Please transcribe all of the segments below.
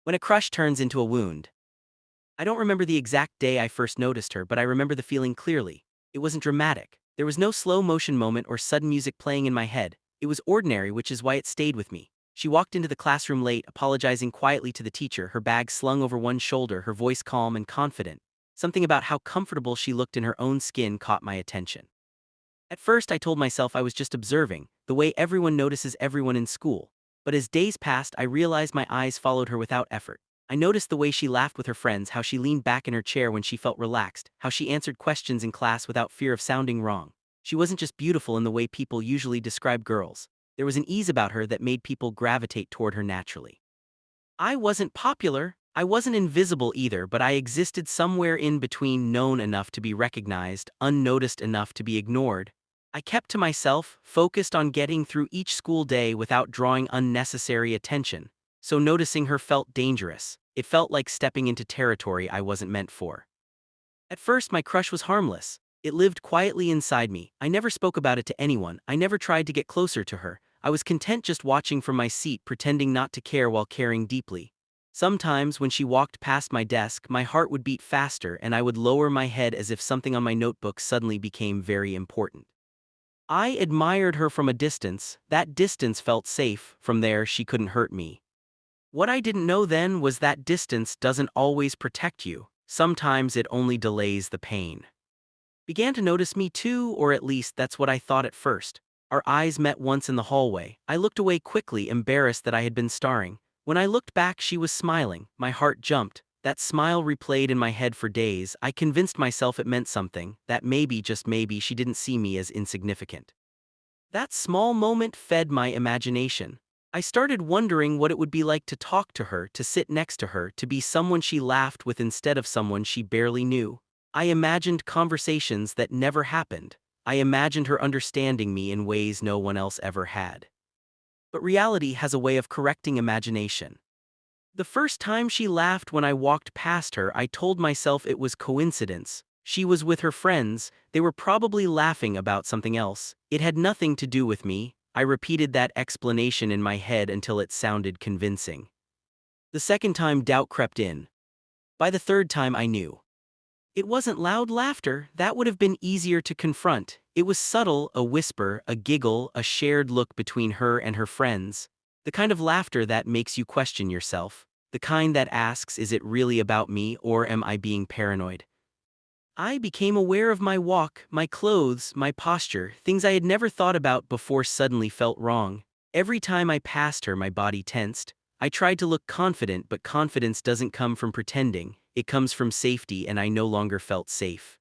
When a crush turns into a wound. I don't remember the exact day I first noticed her, but I remember the feeling clearly. It wasn't dramatic. There was no slow motion moment or sudden music playing in my head. It was ordinary, which is why it stayed with me. She walked into the classroom late, apologizing quietly to the teacher, her bag slung over one shoulder, her voice calm and confident. Something about how comfortable she looked in her own skin caught my attention. At first, I told myself I was just observing, the way everyone notices everyone in school. But as days passed, I realized my eyes followed her without effort. I noticed the way she laughed with her friends, how she leaned back in her chair when she felt relaxed, how she answered questions in class without fear of sounding wrong. She wasn't just beautiful in the way people usually describe girls. There was an ease about her that made people gravitate toward her naturally. I wasn't popular, I wasn't invisible either, but I existed somewhere in between, known enough to be recognized, unnoticed enough to be ignored. I kept to myself, focused on getting through each school day without drawing unnecessary attention. So noticing her felt dangerous. It felt like stepping into territory I wasn't meant for. At first, my crush was harmless. It lived quietly inside me. I never spoke about it to anyone. I never tried to get closer to her. I was content just watching from my seat, pretending not to care while caring deeply. Sometimes, when she walked past my desk, my heart would beat faster and I would lower my head as if something on my notebook suddenly became very important. I admired her from a distance. That distance felt safe. From there, she couldn't hurt me. What I didn't know then was that distance doesn't always protect you. Sometimes it only delays the pain. Began to notice me too, or at least that's what I thought at first. Our eyes met once in the hallway. I looked away quickly, embarrassed that I had been staring. When I looked back, she was smiling. My heart jumped. That smile replayed in my head for days. I convinced myself it meant something, that maybe, just maybe, she didn't see me as insignificant. That small moment fed my imagination. I started wondering what it would be like to talk to her, to sit next to her, to be someone she laughed with instead of someone she barely knew. I imagined conversations that never happened. I imagined her understanding me in ways no one else ever had. But reality has a way of correcting imagination. The first time she laughed when I walked past her, I told myself it was coincidence. She was with her friends, they were probably laughing about something else. It had nothing to do with me. I repeated that explanation in my head until it sounded convincing. The second time, doubt crept in. By the third time, I knew. It wasn't loud laughter, that would have been easier to confront. It was subtle, a whisper, a giggle, a shared look between her and her friends. The kind of laughter that makes you question yourself. The kind that asks, is it really about me, or am I being paranoid? I became aware of my walk, my clothes, my posture. Things I had never thought about before suddenly felt wrong. Every time I passed her, my body tensed. I tried to look confident, but confidence doesn't come from pretending. It comes from safety, and I no longer felt safe.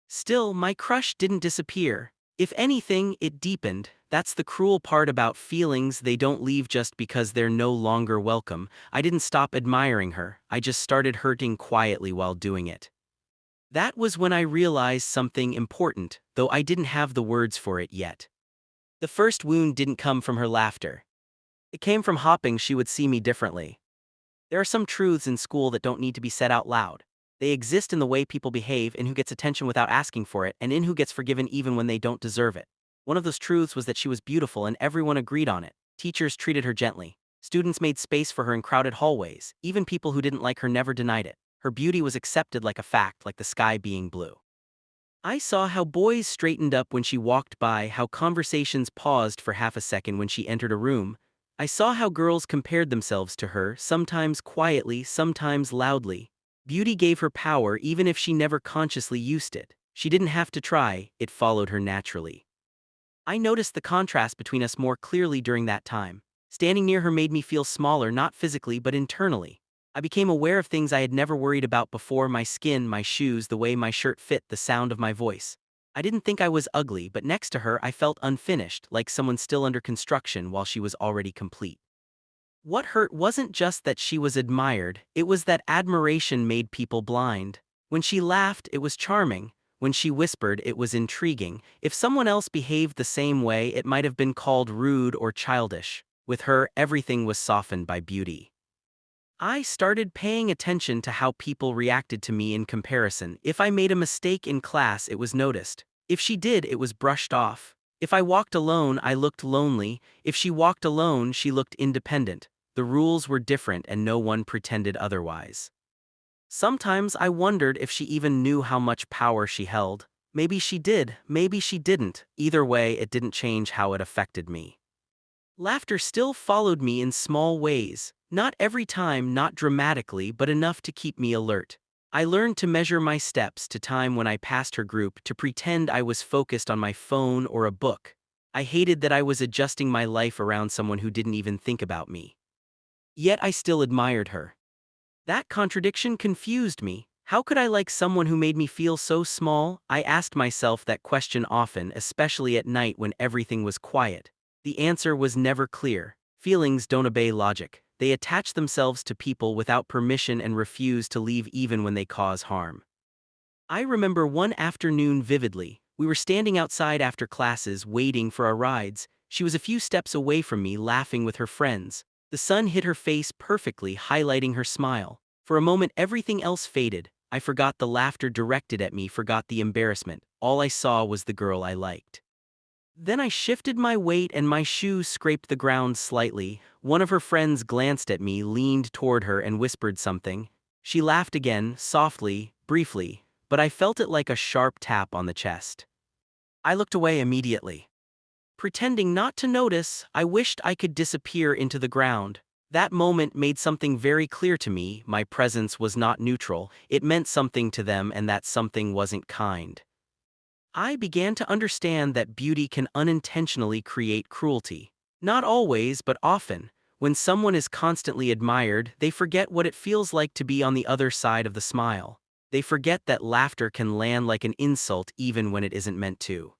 Still, my crush didn't disappear. If anything, it deepened. That's the cruel part about feelings, they don't leave just because they're no longer welcome. I didn't stop admiring her, I just started hurting quietly while doing it. That was when I realized something important, though I didn't have the words for it yet. The first wound didn't come from her laughter. It came from hoping she would see me differently. There are some truths in school that don't need to be said out loud. They exist in the way people behave, in who gets attention without asking for it, and in who gets forgiven even when they don't deserve it. One of those truths was that she was beautiful and everyone agreed on it. Teachers treated her gently. Students made space for her in crowded hallways. Even people who didn't like her never denied it. Her beauty was accepted like a fact, like the sky being blue. I saw how boys straightened up when she walked by, how conversations paused for half a second when she entered a room. I saw how girls compared themselves to her, sometimes quietly, sometimes loudly. Beauty gave her power even if she never consciously used it. She didn't have to try, it followed her naturally. I noticed the contrast between us more clearly during that time. Standing near her made me feel smaller, not physically but internally. I became aware of things I had never worried about before: my skin, my shoes, the way my shirt fit, the sound of my voice. I didn't think I was ugly, but next to her I felt unfinished, like someone still under construction while she was already complete. What hurt wasn't just that she was admired, it was that admiration made people blind. When she laughed, it was charming. When she whispered, it was intriguing. If someone else behaved the same way, it might have been called rude or childish. With her, everything was softened by beauty. I started paying attention to how people reacted to me in comparison. If I made a mistake in class, it was noticed. If she did, it was brushed off. If I walked alone, I looked lonely. If she walked alone, she looked independent. The rules were different and no one pretended otherwise. Sometimes I wondered if she even knew how much power she held. Maybe she did, maybe she didn't. Either way, it didn't change how it affected me. Laughter still followed me in small ways. Not every time, not dramatically, but enough to keep me alert. I learned to measure my steps to time when I passed her group, to pretend I was focused on my phone or a book. I hated that I was adjusting my life around someone who didn't even think about me. Yet I still admired her. That contradiction confused me. How could I like someone who made me feel so small? I asked myself that question often, especially at night when everything was quiet. The answer was never clear. Feelings don't obey logic. They attach themselves to people without permission and refuse to leave even when they cause harm. I remember one afternoon vividly. We were standing outside after classes, waiting for our rides. She was a few steps away from me, laughing with her friends. The sun hit her face perfectly, highlighting her smile. For a moment, everything else faded. I forgot the laughter directed at me, forgot the embarrassment. All I saw was the girl I liked. Then I shifted my weight and my shoe scraped the ground slightly. One of her friends glanced at me, leaned toward her, and whispered something. She laughed again, softly, briefly, but I felt it like a sharp tap on the chest. I looked away immediately. Pretending not to notice, I wished I could disappear into the ground. That moment made something very clear to me. My presence was not neutral. It meant something to them, and that something wasn't kind. I began to understand that beauty can unintentionally create cruelty. Not always, but often. When someone is constantly admired, they forget what it feels like to be on the other side of the smile. They forget that laughter can land like an insult even when it isn't meant to.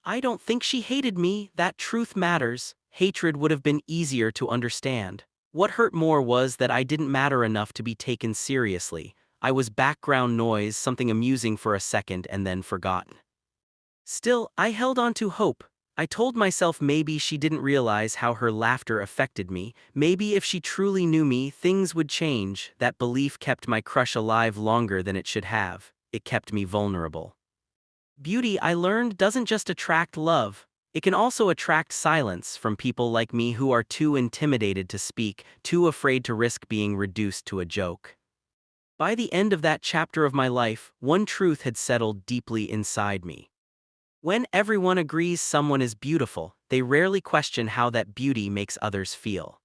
I don't think she hated me. That truth matters. Hatred would have been easier to understand. What hurt more was that I didn't matter enough to be taken seriously. I was background noise, something amusing for a second and then forgotten. Still, I held on to hope. I told myself maybe she didn't realize how her laughter affected me. Maybe if she truly knew me, things would change. That belief kept my crush alive longer than it should have. It kept me vulnerable. Beauty, I learned, doesn't just attract love. It can also attract silence from people like me who are too intimidated to speak, too afraid to risk being reduced to a joke. By the end of that chapter of my life, one truth had settled deeply inside me. When everyone agrees someone is beautiful, they rarely question how that beauty makes others feel.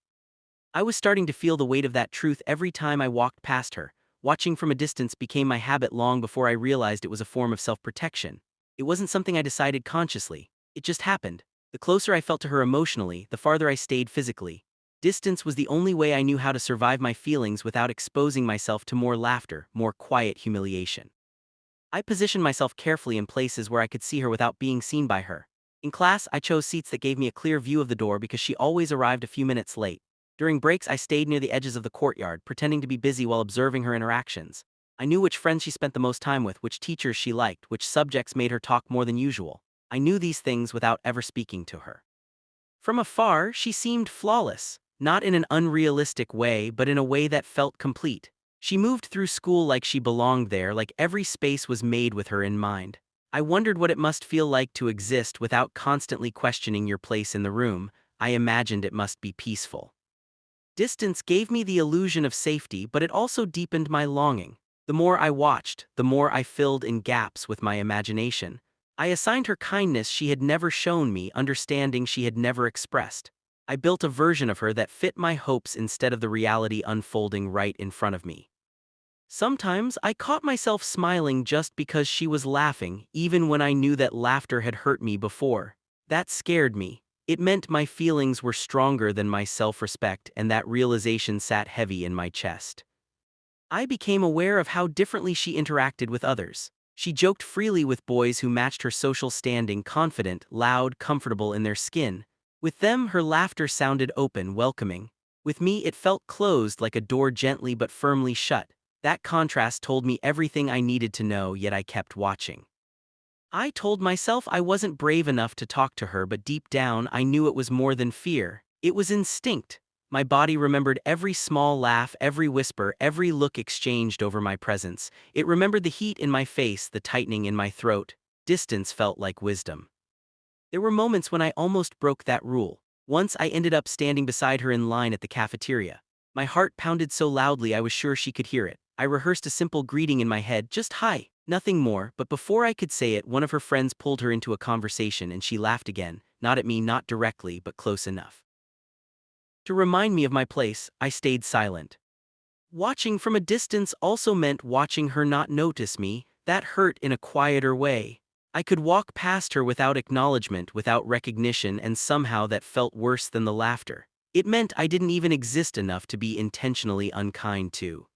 I was starting to feel the weight of that truth every time I walked past her. Watching from a distance became my habit long before I realized it was a form of self-protection. It wasn't something I decided consciously. It just happened. The closer I felt to her emotionally, the farther I stayed physically. Distance was the only way I knew how to survive my feelings without exposing myself to more laughter, more quiet humiliation. I positioned myself carefully in places where I could see her without being seen by her. In class, I chose seats that gave me a clear view of the door because she always arrived a few minutes late. During breaks, I stayed near the edges of the courtyard, pretending to be busy while observing her interactions. I knew which friends she spent the most time with, which teachers she liked, which subjects made her talk more than usual. I knew these things without ever speaking to her. From afar, she seemed flawless, not in an unrealistic way, but in a way that felt complete. She moved through school like she belonged there, like every space was made with her in mind. I wondered what it must feel like to exist without constantly questioning your place in the room. I imagined it must be peaceful. Distance gave me the illusion of safety, but it also deepened my longing. The more I watched, the more I filled in gaps with my imagination. I assigned her kindness she had never shown me, understanding she had never expressed. I built a version of her that fit my hopes instead of the reality unfolding right in front of me. Sometimes I caught myself smiling just because she was laughing, even when I knew that laughter had hurt me before. That scared me. It meant my feelings were stronger than my self-respect, and that realization sat heavy in my chest. I became aware of how differently she interacted with others. She joked freely with boys who matched her social standing, confident, loud, comfortable in their skin. With them, her laughter sounded open, welcoming. With me, it felt closed, like a door gently but firmly shut. That contrast told me everything I needed to know, yet I kept watching. I told myself I wasn't brave enough to talk to her, but deep down I knew it was more than fear. It was instinct. My body remembered every small laugh, every whisper, every look exchanged over my presence. It remembered the heat in my face, the tightening in my throat. Distance felt like wisdom. There were moments when I almost broke that rule. Once I ended up standing beside her in line at the cafeteria. My heart pounded so loudly I was sure she could hear it. I rehearsed a simple greeting in my head, just hi, nothing more, but before I could say it, one of her friends pulled her into a conversation and she laughed again, not at me, not directly, but close enough to remind me of my place. I stayed silent. Watching from a distance also meant watching her not notice me. That hurt in a quieter way. I could walk past her without acknowledgement, without recognition, and somehow that felt worse than the laughter. It meant I didn't even exist enough to be intentionally unkind to.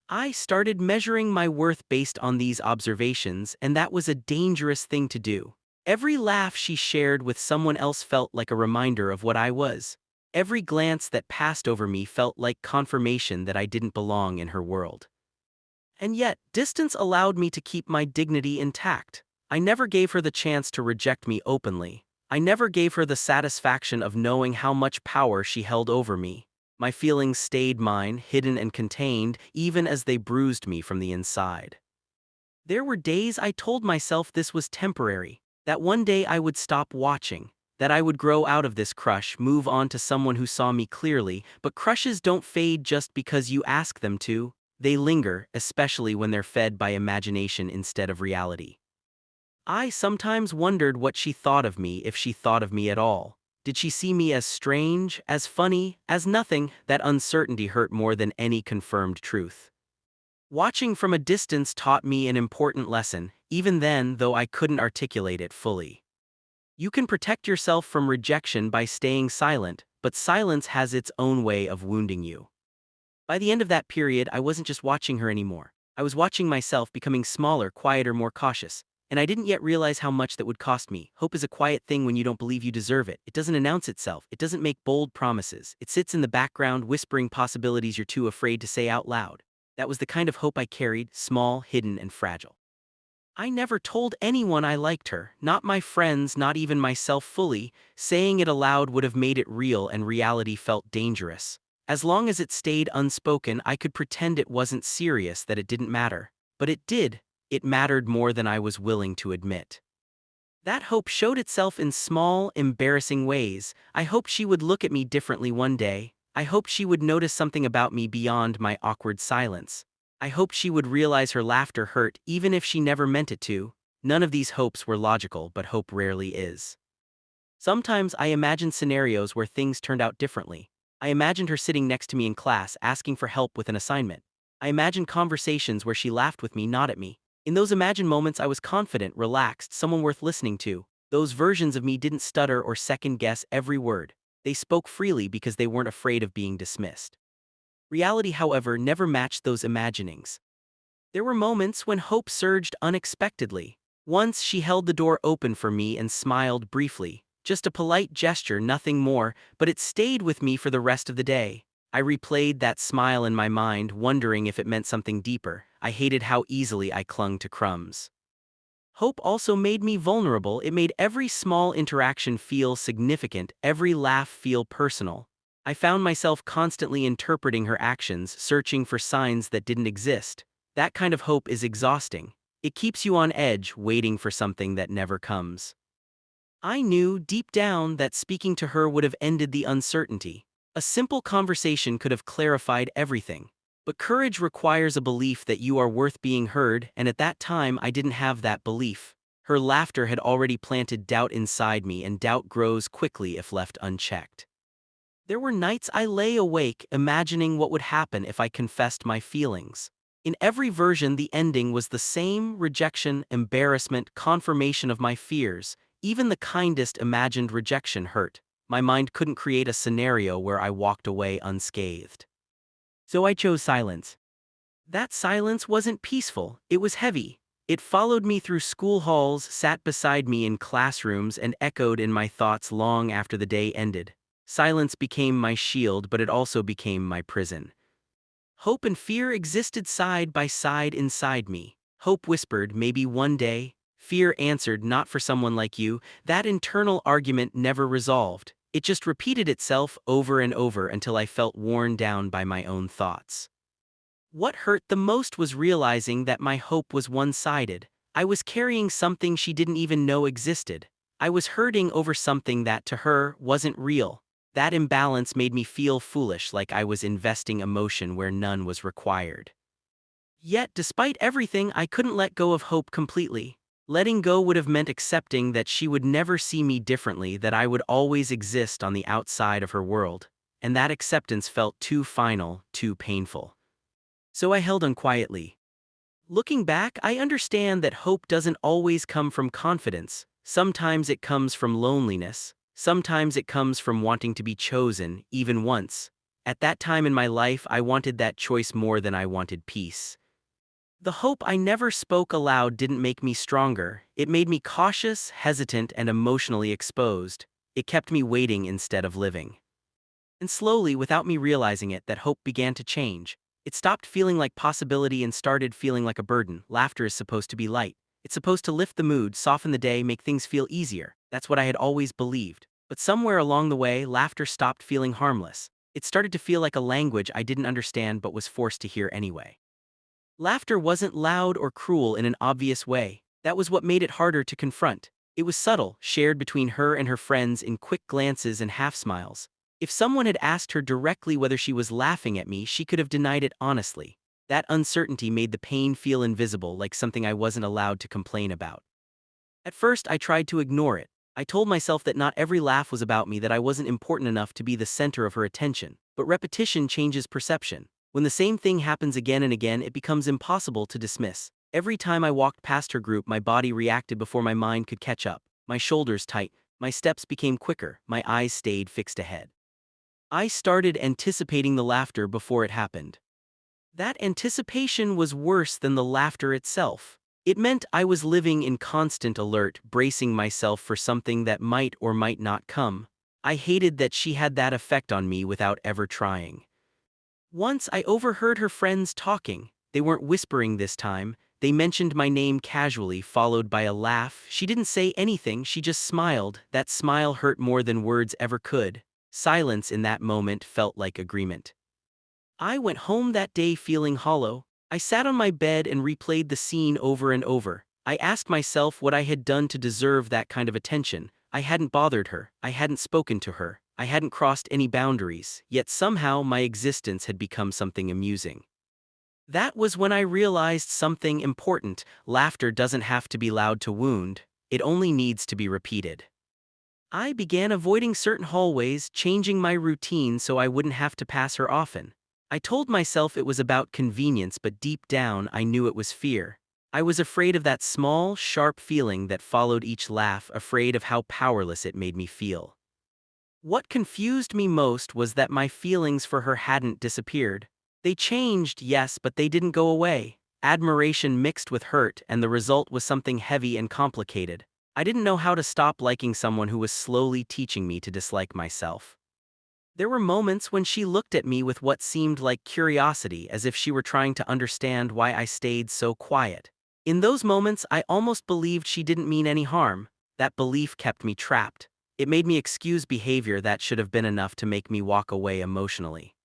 I started measuring my worth based on these observations, and that was a dangerous thing to do. Every laugh she shared with someone else felt like a reminder of what I was. Every glance that passed over me felt like confirmation that I didn't belong in her world. And yet, distance allowed me to keep my dignity intact. I never gave her the chance to reject me openly. I never gave her the satisfaction of knowing how much power she held over me. My feelings stayed mine, hidden and contained, even as they bruised me from the inside. There were days I told myself this was temporary, that one day I would stop watching, that I would grow out of this crush, move on to someone who saw me clearly, but crushes don't fade just because you ask them to. They linger, especially when they're fed by imagination instead of reality. I sometimes wondered what she thought of me, if she thought of me at all. Did she see me as strange, as funny, as nothing? That uncertainty hurt more than any confirmed truth. Watching from a distance taught me an important lesson, even then, though I couldn't articulate it fully. You can protect yourself from rejection by staying silent, but silence has its own way of wounding you. By the end of that period, I wasn't just watching her anymore. I was watching myself becoming smaller, quieter, more cautious. And I didn't yet realize how much that would cost me. Hope is a quiet thing when you don't believe you deserve it. It doesn't announce itself. It doesn't make bold promises. It sits in the background, whispering possibilities you're too afraid to say out loud. That was the kind of hope I carried, small, hidden, and fragile. I never told anyone I liked her, not my friends, not even myself fully. Saying it aloud would have made it real, and reality felt dangerous. As long as it stayed unspoken, I could pretend it wasn't serious, that it didn't matter. But it did. It mattered more than I was willing to admit. That hope showed itself in small, embarrassing ways. I hoped she would look at me differently one day. I hoped she would notice something about me beyond my awkward silence. I hoped she would realize her laughter hurt, even if she never meant it to. None of these hopes were logical, but hope rarely is. Sometimes I imagined scenarios where things turned out differently. I imagined her sitting next to me in class, asking for help with an assignment. I imagined conversations where she laughed with me, not at me. In those imagined moments, I was confident, relaxed, someone worth listening to. Those versions of me didn't stutter or second-guess every word. They spoke freely because they weren't afraid of being dismissed. Reality, however, never matched those imaginings. There were moments when hope surged unexpectedly. Once she held the door open for me and smiled briefly. Just a polite gesture, nothing more, but it stayed with me for the rest of the day. I replayed that smile in my mind, wondering if it meant something deeper. I hated how easily I clung to crumbs. Hope also made me vulnerable. It made every small interaction feel significant, every laugh feel personal. I found myself constantly interpreting her actions, searching for signs that didn't exist. That kind of hope is exhausting. It keeps you on edge, waiting for something that never comes. I knew deep down that speaking to her would have ended the uncertainty. A simple conversation could have clarified everything. But courage requires a belief that you are worth being heard, and at that time I didn't have that belief. Her laughter had already planted doubt inside me, and doubt grows quickly if left unchecked. There were nights I lay awake, imagining what would happen if I confessed my feelings. In every version, the ending was the same: rejection, embarrassment, confirmation of my fears. Even the kindest imagined rejection hurt. My mind couldn't create a scenario where I walked away unscathed. So I chose silence. That silence wasn't peaceful, it was heavy. It followed me through school halls, sat beside me in classrooms, and echoed in my thoughts long after the day ended. Silence became my shield, but it also became my prison. Hope and fear existed side by side inside me. Hope whispered, maybe one day. Fear answered, not for someone like you. That internal argument never resolved. It just repeated itself over and over until I felt worn down by my own thoughts. What hurt the most was realizing that my hope was one-sided. I was carrying something she didn't even know existed. I was hurting over something that, to her, wasn't real. That imbalance made me feel foolish, like I was investing emotion where none was required. Yet, despite everything, I couldn't let go of hope completely. Letting go would have meant accepting that she would never see me differently, that I would always exist on the outside of her world. And that acceptance felt too final, too painful. So I held on quietly. Looking back, I understand that hope doesn't always come from confidence. Sometimes it comes from loneliness. Sometimes it comes from wanting to be chosen, even once. At that time in my life, I wanted that choice more than I wanted peace. The hope I never spoke aloud didn't make me stronger. It made me cautious, hesitant, and emotionally exposed. It kept me waiting instead of living. And slowly, without me realizing it, that hope began to change. It stopped feeling like possibility and started feeling like a burden. Laughter is supposed to be light. It's supposed to lift the mood, soften the day, make things feel easier. That's what I had always believed. But somewhere along the way, laughter stopped feeling harmless. It started to feel like a language I didn't understand but was forced to hear anyway. Laughter wasn't loud or cruel in an obvious way. That was what made it harder to confront. It was subtle, shared between her and her friends in quick glances and half-smiles. If someone had asked her directly whether she was laughing at me, she could have denied it honestly. That uncertainty made the pain feel invisible, like something I wasn't allowed to complain about. At first, I tried to ignore it. I told myself that not every laugh was about me, that I wasn't important enough to be the center of her attention. But repetition changes perception. When the same thing happens again and again, it becomes impossible to dismiss. Every time I walked past her group, my body reacted before my mind could catch up. My shoulders tight, my steps became quicker, my eyes stayed fixed ahead. I started anticipating the laughter before it happened. That anticipation was worse than the laughter itself. It meant I was living in constant alert, bracing myself for something that might or might not come. I hated that she had that effect on me without ever trying. Once I overheard her friends talking. They weren't whispering this time. They mentioned my name casually, followed by a laugh. She didn't say anything, she just smiled. That smile hurt more than words ever could. Silence in that moment felt like agreement. I went home that day feeling hollow. I sat on my bed and replayed the scene over and over. I asked myself what I had done to deserve that kind of attention. I hadn't bothered her. I hadn't spoken to her. I hadn't crossed any boundaries, yet somehow my existence had become something amusing. That was when I realized something important. Laughter doesn't have to be loud to wound. It only needs to be repeated. I began avoiding certain hallways, changing my routine so I wouldn't have to pass her often. I told myself it was about convenience, but deep down I knew it was fear. I was afraid of that small, sharp feeling that followed each laugh, afraid of how powerless it made me feel. What confused me most was that my feelings for her hadn't disappeared. They changed, yes, but they didn't go away. Admiration mixed with hurt, and the result was something heavy and complicated. I didn't know how to stop liking someone who was slowly teaching me to dislike myself. There were moments when she looked at me with what seemed like curiosity, as if she were trying to understand why I stayed so quiet. In those moments, I almost believed she didn't mean any harm. That belief kept me trapped. It made me excuse behavior that should have been enough to make me walk away emotionally.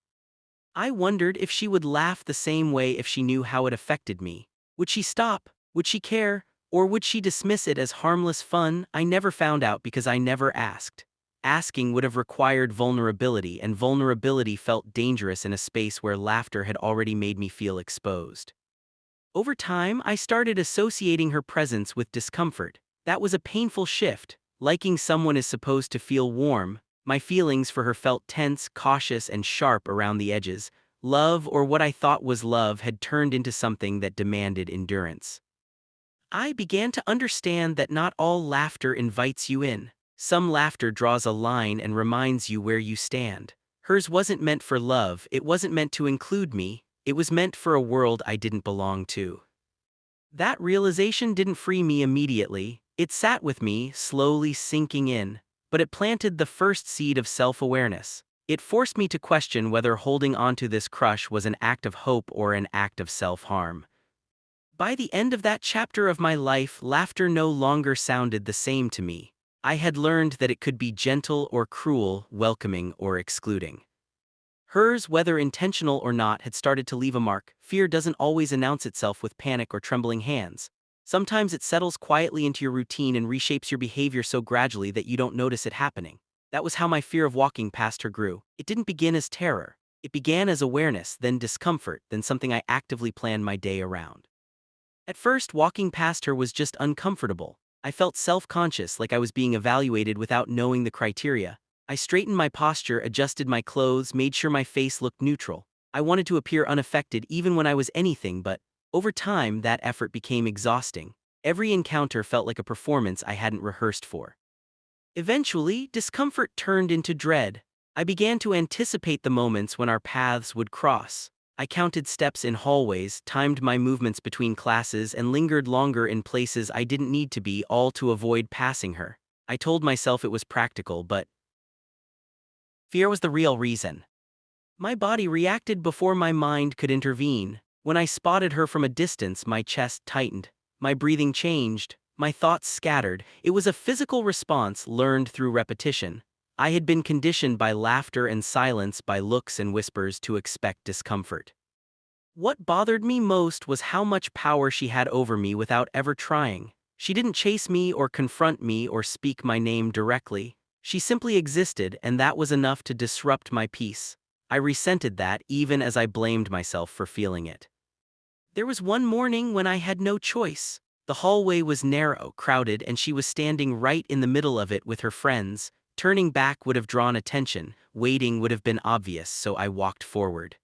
I wondered if she would laugh the same way if she knew how it affected me. Would she stop? Would she care? Or would she dismiss it as harmless fun? I never found out because I never asked. Asking would have required vulnerability, and vulnerability felt dangerous in a space where laughter had already made me feel exposed. Over time, I started associating her presence with discomfort. That was a painful shift. Liking someone is supposed to feel warm. My feelings for her felt tense, cautious, and sharp around the edges. Love, or what I thought was love, had turned into something that demanded endurance. I began to understand that not all laughter invites you in. Some laughter draws a line and reminds you where you stand. Hers wasn't meant for love, it wasn't meant to include me, it was meant for a world I didn't belong to. That realization didn't free me immediately. It sat with me, slowly sinking in, but it planted the first seed of self-awareness. It forced me to question whether holding onto this crush was an act of hope or an act of self-harm. By the end of that chapter of my life, laughter no longer sounded the same to me. I had learned that it could be gentle or cruel, welcoming or excluding. Hers, whether intentional or not, had started to leave a mark. Fear doesn't always announce itself with panic or trembling hands. Sometimes it settles quietly into your routine and reshapes your behavior so gradually that you don't notice it happening. That was how my fear of walking past her grew. It didn't begin as terror. It began as awareness, then discomfort, then something I actively planned my day around. At first, walking past her was just uncomfortable. I felt self-conscious, like I was being evaluated without knowing the criteria. I straightened my posture, adjusted my clothes, made sure my face looked neutral. I wanted to appear unaffected even when I was anything but, over time, that effort became exhausting. Every encounter felt like a performance I hadn't rehearsed for. Eventually, discomfort turned into dread. I began to anticipate the moments when our paths would cross. I counted steps in hallways, timed my movements between classes, and lingered longer in places I didn't need to be, all to avoid passing her. I told myself it was practical, but fear was the real reason. My body reacted before my mind could intervene. When I spotted her from a distance, my chest tightened. My breathing changed. My thoughts scattered. It was a physical response learned through repetition. I had been conditioned by laughter and silence, by looks and whispers, to expect discomfort. What bothered me most was how much power she had over me without ever trying. She didn't chase me or confront me or speak my name directly. She simply existed, and that was enough to disrupt my peace. I resented that, even as I blamed myself for feeling it. There was one morning when I had no choice. The hallway was narrow, crowded, and she was standing right in the middle of it with her friends. Turning back would have drawn attention, waiting would have been obvious, so I walked forward.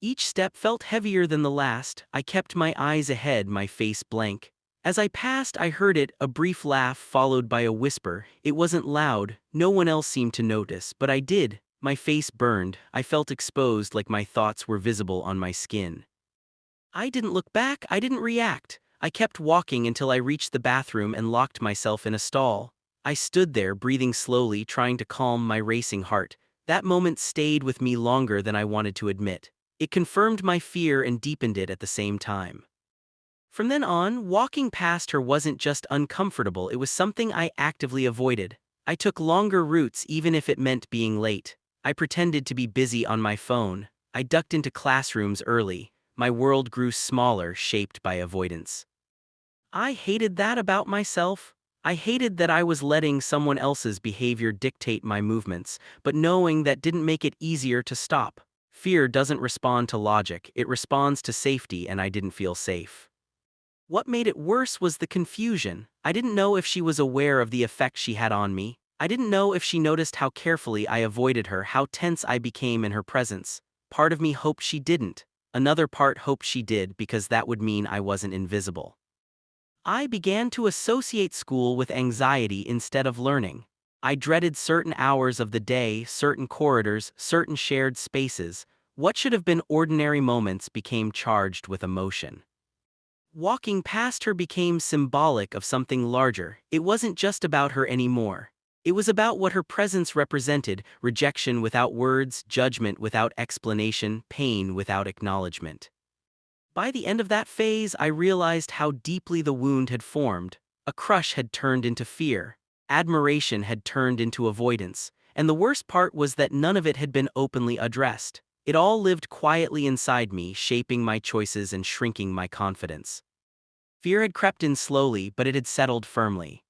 Each step felt heavier than the last. I kept my eyes ahead, my face blank. As I passed, I heard it, a brief laugh followed by a whisper. It wasn't loud, no one else seemed to notice, but I did. My face burned, I felt exposed, like my thoughts were visible on my skin. I didn't look back, I didn't react. I kept walking until I reached the bathroom and locked myself in a stall. I stood there, breathing slowly, trying to calm my racing heart. That moment stayed with me longer than I wanted to admit. It confirmed my fear and deepened it at the same time. From then on, walking past her wasn't just uncomfortable, it was something I actively avoided. I took longer routes even if it meant being late. I pretended to be busy on my phone. I ducked into classrooms early. My world grew smaller, shaped by avoidance. I hated that about myself. I hated that I was letting someone else's behavior dictate my movements, but knowing that didn't make it easier to stop. Fear doesn't respond to logic, it responds to safety, and I didn't feel safe. What made it worse was the confusion. I didn't know if she was aware of the effect she had on me. I didn't know if she noticed how carefully I avoided her, how tense I became in her presence. Part of me hoped she didn't. Another part hoped she did, because that would mean I wasn't invisible. I began to associate school with anxiety instead of learning. I dreaded certain hours of the day, certain corridors, certain shared spaces. What should have been ordinary moments became charged with emotion. Walking past her became symbolic of something larger. It wasn't just about her anymore. It was about what her presence represented: rejection without words, judgment without explanation, pain without acknowledgement. By the end of that phase, I realized how deeply the wound had formed. A crush had turned into fear. Admiration had turned into avoidance. And the worst part was that none of it had been openly addressed. It all lived quietly inside me, shaping my choices and shrinking my confidence. Fear had crept in slowly, but it had settled firmly.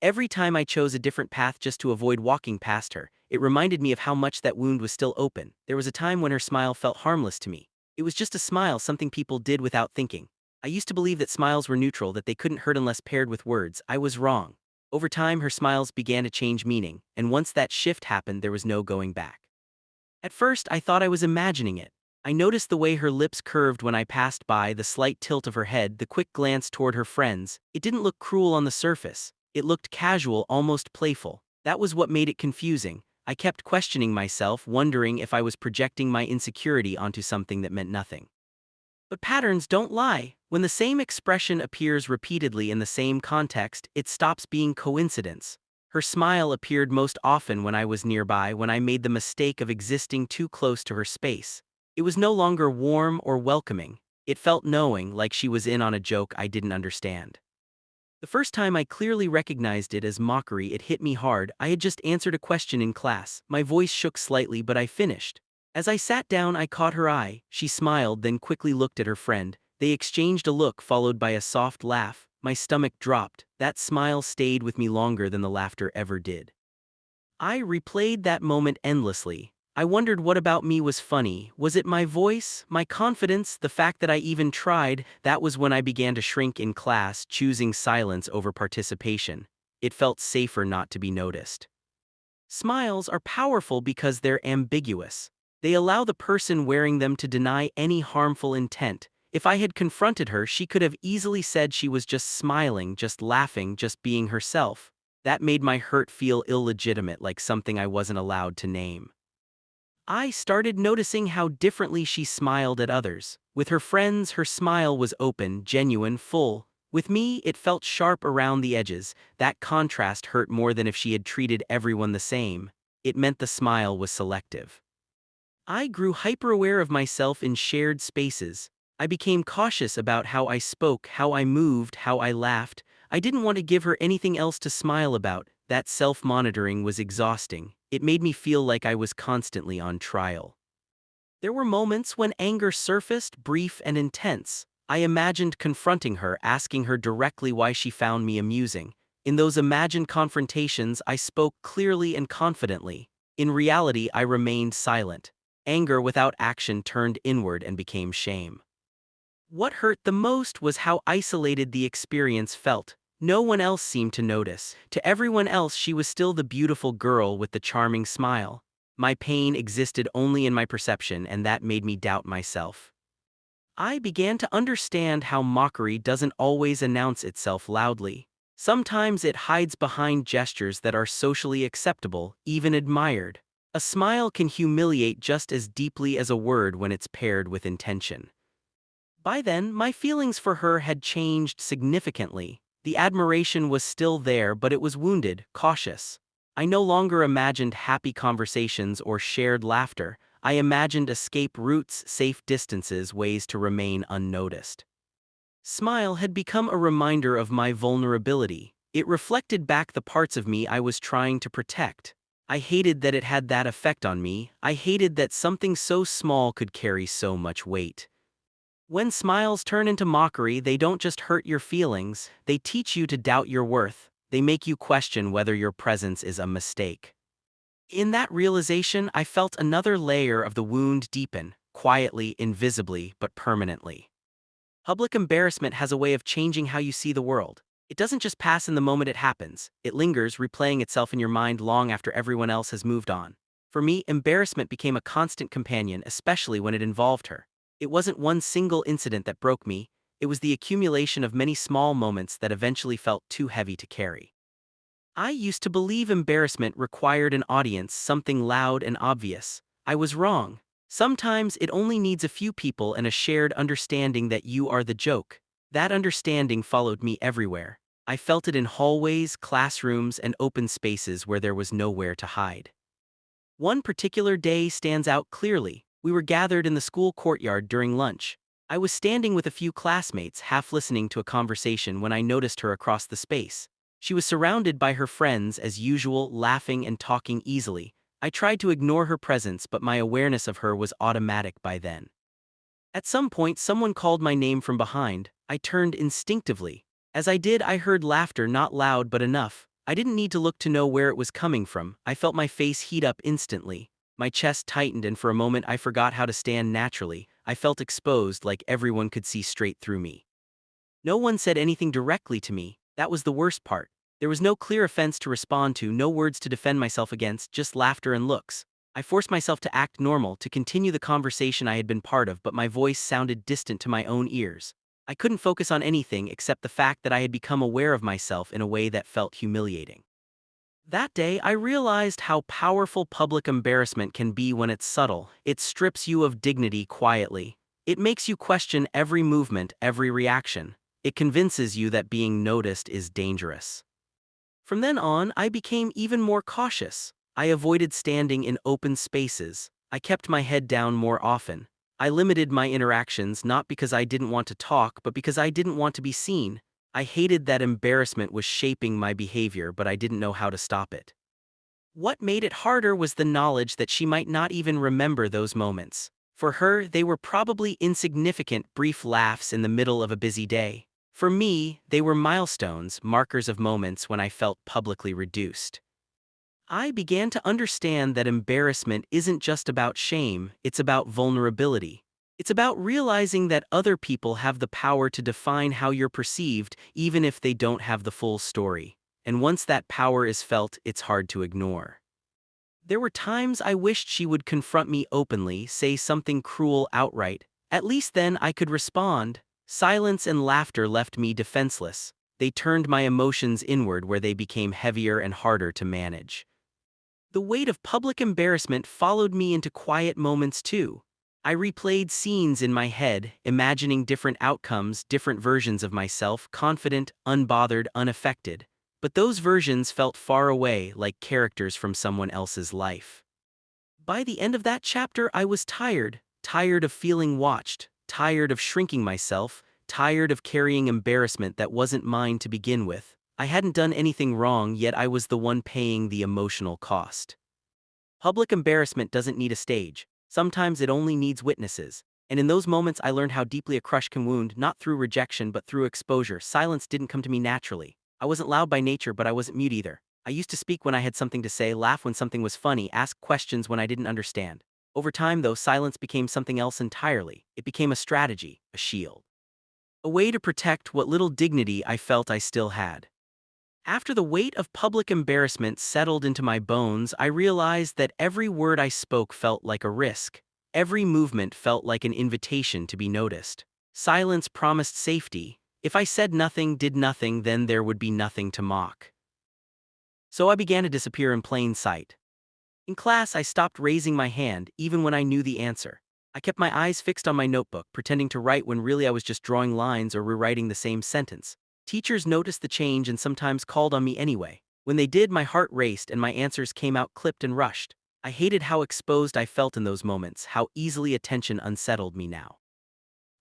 Every time I chose a different path just to avoid walking past her, it reminded me of how much that wound was still open. There was a time when her smile felt harmless to me. It was just a smile, something people did without thinking. I used to believe that smiles were neutral, that they couldn't hurt unless paired with words. I was wrong. Over time, her smiles began to change meaning, and once that shift happened, there was no going back. At first, I thought I was imagining it. I noticed the way her lips curved when I passed by, the slight tilt of her head, the quick glance toward her friends. It didn't look cruel on the surface. It looked casual, almost playful. That was what made it confusing. I kept questioning myself, wondering if I was projecting my insecurity onto something that meant nothing. But patterns don't lie. When the same expression appears repeatedly in the same context, it stops being coincidence. Her smile appeared most often when I was nearby, when I made the mistake of existing too close to her space. It was no longer warm or welcoming. It felt knowing, like she was in on a joke I didn't understand. The first time I clearly recognized it as mockery, it hit me hard. I had just answered a question in class. My voice shook slightly, but I finished. As I sat down, I caught her eye. She smiled, then quickly looked at her friend. They exchanged a look followed by a soft laugh. My stomach dropped. That smile stayed with me longer than the laughter ever did. I replayed that moment endlessly. I wondered what about me was funny. Was it my voice, my confidence, the fact that I even tried? That was when I began to shrink in class, choosing silence over participation. It felt safer not to be noticed. Smiles are powerful because they're ambiguous. They allow the person wearing them to deny any harmful intent. If I had confronted her, she could have easily said she was just smiling, just laughing, just being herself. That made my hurt feel illegitimate, like something I wasn't allowed to name. I started noticing how differently she smiled at others. With her friends, her smile was open, genuine, full. With me, it felt sharp around the edges. That contrast hurt more than if she had treated everyone the same. It meant the smile was selective. I grew hyper-aware of myself in shared spaces. I became cautious about how I spoke, how I moved, how I laughed. I didn't want to give her anything else to smile about. That self-monitoring was exhausting. It made me feel like I was constantly on trial. There were moments when anger surfaced, brief and intense. I imagined confronting her, asking her directly why she found me amusing. In those imagined confrontations, I spoke clearly and confidently. In reality, I remained silent. Anger without action turned inward and became shame. What hurt the most was how isolated the experience felt. No one else seemed to notice. To everyone else, she was still the beautiful girl with the charming smile. My pain existed only in my perception, and that made me doubt myself. I began to understand how mockery doesn't always announce itself loudly. Sometimes it hides behind gestures that are socially acceptable, even admired. A smile can humiliate just as deeply as a word when it's paired with intention. By then, my feelings for her had changed significantly. The admiration was still there, but it was wounded, cautious. I no longer imagined happy conversations or shared laughter. I imagined escape routes, safe distances, ways to remain unnoticed. Smile had become a reminder of my vulnerability. It reflected back the parts of me I was trying to protect. I hated that it had that effect on me. I hated that something so small could carry so much weight. When smiles turn into mockery, they don't just hurt your feelings, they teach you to doubt your worth. They make you question whether your presence is a mistake. In that realization, I felt another layer of the wound deepen, quietly, invisibly, but permanently. Public embarrassment has a way of changing how you see the world. It doesn't just pass in the moment it happens, it lingers, replaying itself in your mind long after everyone else has moved on. For me, embarrassment became a constant companion, especially when it involved her. It wasn't one single incident that broke me, it was the accumulation of many small moments that eventually felt too heavy to carry. I used to believe embarrassment required an audience, something loud and obvious. I was wrong. Sometimes it only needs a few people and a shared understanding that you are the joke. That understanding followed me everywhere. I felt it in hallways, classrooms, and open spaces where there was nowhere to hide. One particular day stands out clearly. We were gathered in the school courtyard during lunch. I was standing with a few classmates, half listening to a conversation when I noticed her across the space. She was surrounded by her friends as usual, laughing and talking easily. I tried to ignore her presence, but my awareness of her was automatic by then. At some point, someone called my name from behind. I turned instinctively. As I did, I heard laughter, not loud but enough. I didn't need to look to know where it was coming from. I felt my face heat up instantly. My chest tightened, and for a moment I forgot how to stand naturally. I felt exposed, like everyone could see straight through me. No one said anything directly to me. That was the worst part. There was no clear offense to respond to, no words to defend myself against, just laughter and looks. I forced myself to act normal, to continue the conversation I had been part of, but my voice sounded distant to my own ears. I couldn't focus on anything except the fact that I had become aware of myself in a way that felt humiliating. That day, I realized how powerful public embarrassment can be when it's subtle. It strips you of dignity quietly. It makes you question every movement, every reaction. It convinces you that being noticed is dangerous. From then on, I became even more cautious. I avoided standing in open spaces. I kept my head down more often. I limited my interactions not because I didn't want to talk, but because I didn't want to be seen. I hated that embarrassment was shaping my behavior, but I didn't know how to stop it. What made it harder was the knowledge that she might not even remember those moments. For her, they were probably insignificant, brief laughs in the middle of a busy day. For me, they were milestones, markers of moments when I felt publicly reduced. I began to understand that embarrassment isn't just about shame, it's about vulnerability. It's about realizing that other people have the power to define how you're perceived, even if they don't have the full story. And once that power is felt, it's hard to ignore. There were times I wished she would confront me openly, say something cruel outright. At least then I could respond. Silence and laughter left me defenseless. They turned my emotions inward where they became heavier and harder to manage. The weight of public embarrassment followed me into quiet moments too. I replayed scenes in my head, imagining different outcomes, different versions of myself, confident, unbothered, unaffected. But those versions felt far away, like characters from someone else's life. By the end of that chapter, I was tired, tired of feeling watched, tired of shrinking myself, tired of carrying embarrassment that wasn't mine to begin with. I hadn't done anything wrong, yet I was the one paying the emotional cost. Public embarrassment doesn't need a stage. Sometimes it only needs witnesses. And in those moments I learned how deeply a crush can wound, not through rejection but through exposure. Silence didn't come to me naturally. I wasn't loud by nature, but I wasn't mute either. I used to speak when I had something to say, laugh when something was funny, ask questions when I didn't understand. Over time, though, silence became something else entirely. It became a strategy, a shield. A way to protect what little dignity I felt I still had. After the weight of public embarrassment settled into my bones, I realized that every word I spoke felt like a risk. Every movement felt like an invitation to be noticed. Silence promised safety. If I said nothing, did nothing, then there would be nothing to mock. So I began to disappear in plain sight. In class, I stopped raising my hand, even when I knew the answer. I kept my eyes fixed on my notebook, pretending to write when really I was just drawing lines or rewriting the same sentence. Teachers noticed the change and sometimes called on me anyway. When they did, my heart raced and my answers came out clipped and rushed. I hated how exposed I felt in those moments, how easily attention unsettled me now.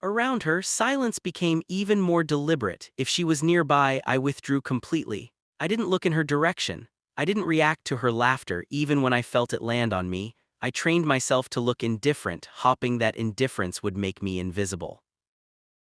Around her, silence became even more deliberate. If she was nearby, I withdrew completely. I didn't look in her direction. I didn't react to her laughter, even when I felt it land on me. I trained myself to look indifferent, hoping that indifference would make me invisible.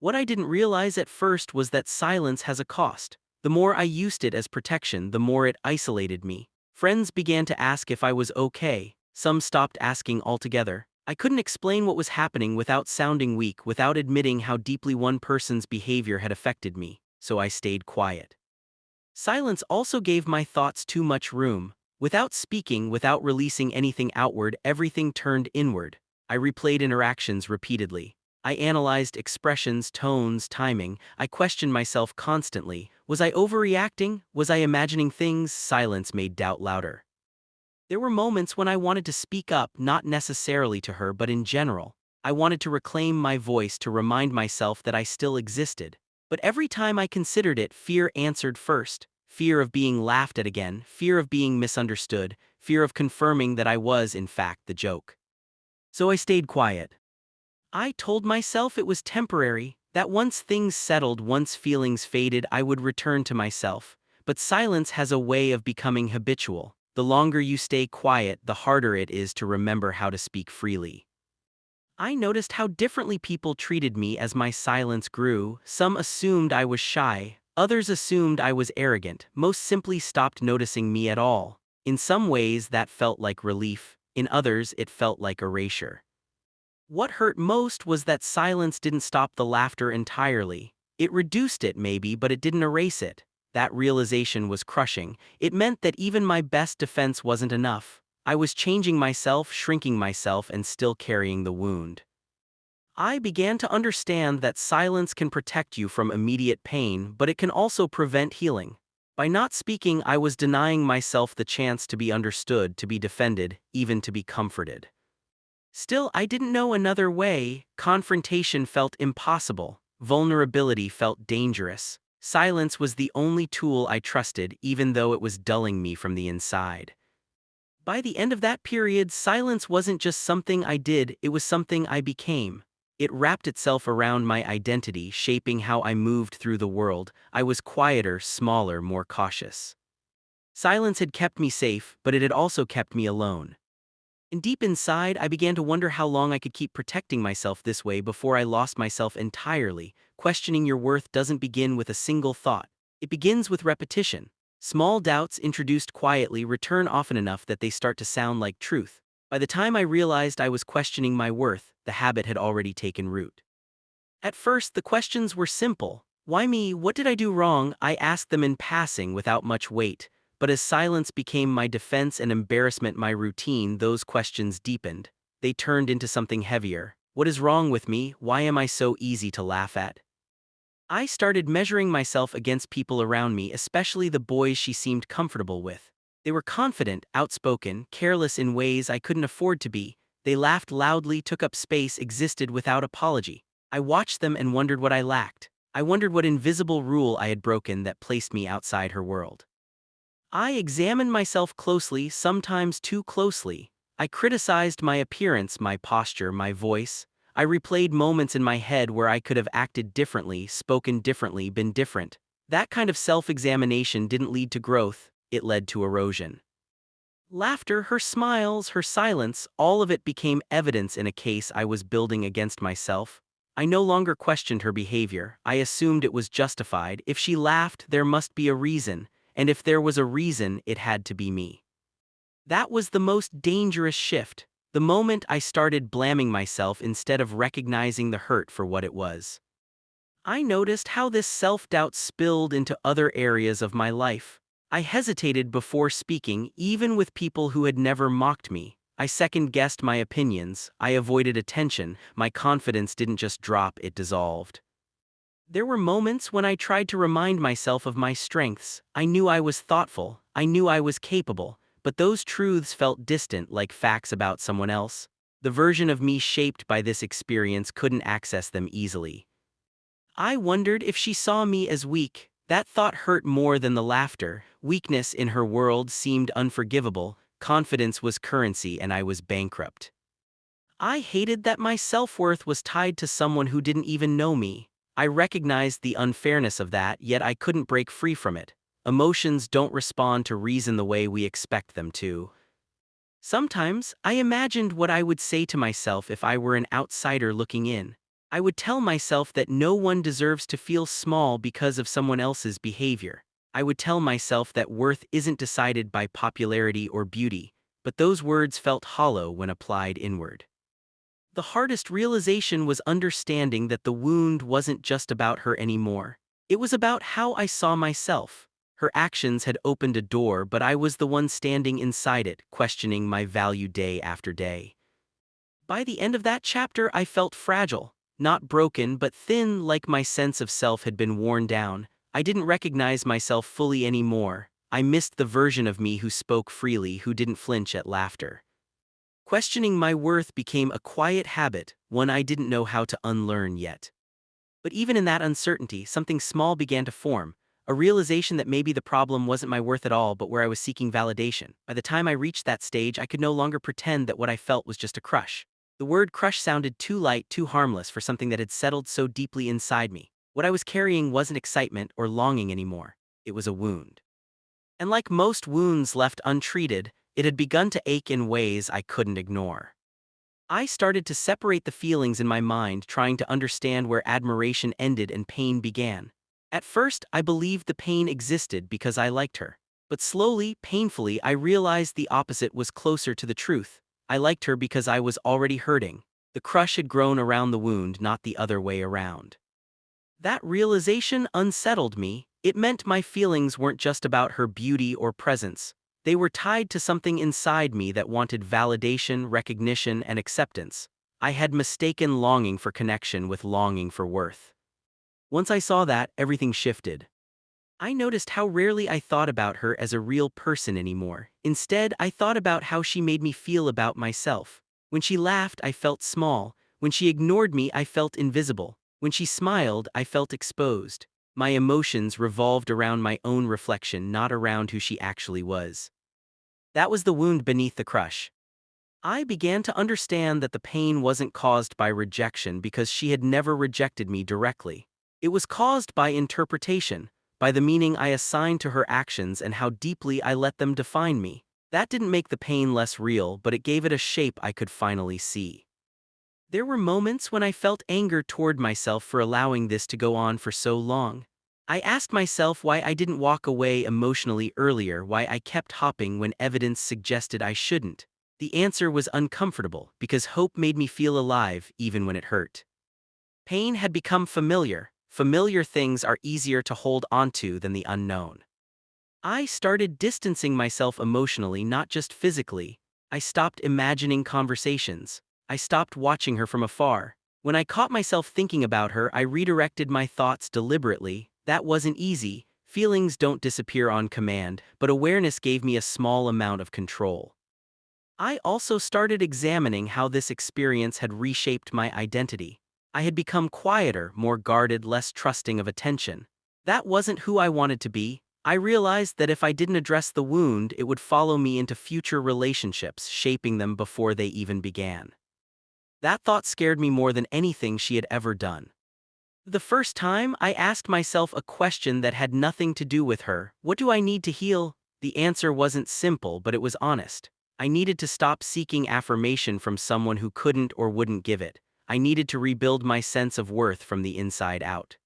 What I didn't realize at first was that silence has a cost. The more I used it as protection, the more it isolated me. Friends began to ask if I was okay. Some stopped asking altogether. I couldn't explain what was happening without sounding weak, without admitting how deeply one person's behavior had affected me, so I stayed quiet. Silence also gave my thoughts too much room. Without speaking, without releasing anything outward, everything turned inward. I replayed interactions repeatedly. I analyzed expressions, tones, timing. I questioned myself constantly. Was I overreacting? Was I imagining things? Silence made doubt louder. There were moments when I wanted to speak up, not necessarily to her, but in general. I wanted to reclaim my voice, to remind myself that I still existed. But every time I considered it, fear answered first. Fear of being laughed at again, fear of being misunderstood, fear of confirming that I was, in fact, the joke. So I stayed quiet. I told myself it was temporary, that once things settled, once feelings faded, I would return to myself. But silence has a way of becoming habitual. The longer you stay quiet, the harder it is to remember how to speak freely. I noticed how differently people treated me as my silence grew. Some assumed I was shy, others assumed I was arrogant, most simply stopped noticing me at all. In some ways that felt like relief, in others it felt like erasure. What hurt most was that silence didn't stop the laughter entirely. It reduced it maybe, but it didn't erase it. That realization was crushing. It meant that even my best defense wasn't enough. I was changing myself, shrinking myself, and still carrying the wound. I began to understand that silence can protect you from immediate pain, but it can also prevent healing. By not speaking, I was denying myself the chance to be understood, to be defended, even to be comforted. Still, I didn't know another way. Confrontation felt impossible. Vulnerability felt dangerous. Silence was the only tool I trusted, even though it was dulling me from the inside. By the end of that period, silence wasn't just something I did, it was something I became. It wrapped itself around my identity, shaping how I moved through the world. I was quieter, smaller, more cautious. Silence had kept me safe, but it had also kept me alone. And deep inside, I began to wonder how long I could keep protecting myself this way before I lost myself entirely. Questioning your worth doesn't begin with a single thought. It begins with repetition. Small doubts introduced quietly return often enough that they start to sound like truth. By the time I realized I was questioning my worth, the habit had already taken root. At first, the questions were simple. Why me? What did I do wrong? I asked them in passing without much weight. But as silence became my defense and embarrassment my routine, those questions deepened. They turned into something heavier. What is wrong with me? Why am I so easy to laugh at? I started measuring myself against people around me, especially the boys she seemed comfortable with. They were confident, outspoken, careless in ways I couldn't afford to be. They laughed loudly, took up space, existed without apology. I watched them and wondered what I lacked. I wondered what invisible rule I had broken that placed me outside her world. I examined myself closely, sometimes too closely. I criticized my appearance, my posture, my voice. I replayed moments in my head where I could have acted differently, spoken differently, been different. That kind of self-examination didn't lead to growth, it led to erosion. Laughter, her smiles, her silence, all of it became evidence in a case I was building against myself. I no longer questioned her behavior. I assumed it was justified. If she laughed, there must be a reason, and if there was a reason, it had to be me. That was the most dangerous shift, the moment I started blaming myself instead of recognizing the hurt for what it was. I noticed how this self-doubt spilled into other areas of my life. I hesitated before speaking, even with people who had never mocked me. I second-guessed my opinions, I avoided attention, my confidence didn't just drop, it dissolved. There were moments when I tried to remind myself of my strengths. I knew I was thoughtful, I knew I was capable, but those truths felt distant, like facts about someone else. The version of me shaped by this experience couldn't access them easily. I wondered if she saw me as weak. That thought hurt more than the laughter. Weakness in her world seemed unforgivable. Confidence was currency and I was bankrupt. I hated that my self-worth was tied to someone who didn't even know me. I recognized the unfairness of that, yet I couldn't break free from it. Emotions don't respond to reason the way we expect them to. Sometimes, I imagined what I would say to myself if I were an outsider looking in. I would tell myself that no one deserves to feel small because of someone else's behavior. I would tell myself that worth isn't decided by popularity or beauty, but those words felt hollow when applied inward. The hardest realization was understanding that the wound wasn't just about her anymore. It was about how I saw myself. Her actions had opened a door, but I was the one standing inside it, questioning my value day after day. By the end of that chapter, I felt fragile, not broken but thin, like my sense of self had been worn down. I didn't recognize myself fully anymore. I missed the version of me who spoke freely, who didn't flinch at laughter. Questioning my worth became a quiet habit, one I didn't know how to unlearn yet. But even in that uncertainty, something small began to form, a realization that maybe the problem wasn't my worth at all, but where I was seeking validation. By the time I reached that stage, I could no longer pretend that what I felt was just a crush. The word crush sounded too light, too harmless for something that had settled so deeply inside me. What I was carrying wasn't excitement or longing anymore. It was a wound. And like most wounds left untreated, it had begun to ache in ways I couldn't ignore. I started to separate the feelings in my mind, trying to understand where admiration ended and pain began. At first, I believed the pain existed because I liked her. But slowly, painfully, I realized the opposite was closer to the truth. I liked her because I was already hurting. The crush had grown around the wound, not the other way around. That realization unsettled me. It meant my feelings weren't just about her beauty or presence. They were tied to something inside me that wanted validation, recognition, and acceptance. I had mistaken longing for connection with longing for worth. Once I saw that, everything shifted. I noticed how rarely I thought about her as a real person anymore. Instead, I thought about how she made me feel about myself. When she laughed, I felt small. When she ignored me, I felt invisible. When she smiled, I felt exposed. My emotions revolved around my own reflection, not around who she actually was. That was the wound beneath the crush. I began to understand that the pain wasn't caused by rejection because she had never rejected me directly. It was caused by interpretation, by the meaning I assigned to her actions and how deeply I let them define me. That didn't make the pain less real, but it gave it a shape I could finally see. There were moments when I felt anger toward myself for allowing this to go on for so long. I asked myself why I didn't walk away emotionally earlier, why I kept hopping when evidence suggested I shouldn't. The answer was uncomfortable, because hope made me feel alive even when it hurt. Pain had become familiar. Familiar things are easier to hold onto than the unknown. I started distancing myself emotionally, not just physically. I stopped imagining conversations. I stopped watching her from afar. When I caught myself thinking about her, I redirected my thoughts deliberately. That wasn't easy. Feelings don't disappear on command, but awareness gave me a small amount of control. I also started examining how this experience had reshaped my identity. I had become quieter, more guarded, less trusting of attention. That wasn't who I wanted to be. I realized that if I didn't address the wound, it would follow me into future relationships, shaping them before they even began. That thought scared me more than anything she had ever done. The first time, I asked myself a question that had nothing to do with her. What do I need to heal? The answer wasn't simple, but it was honest. I needed to stop seeking affirmation from someone who couldn't or wouldn't give it. I needed to rebuild my sense of worth from the inside out.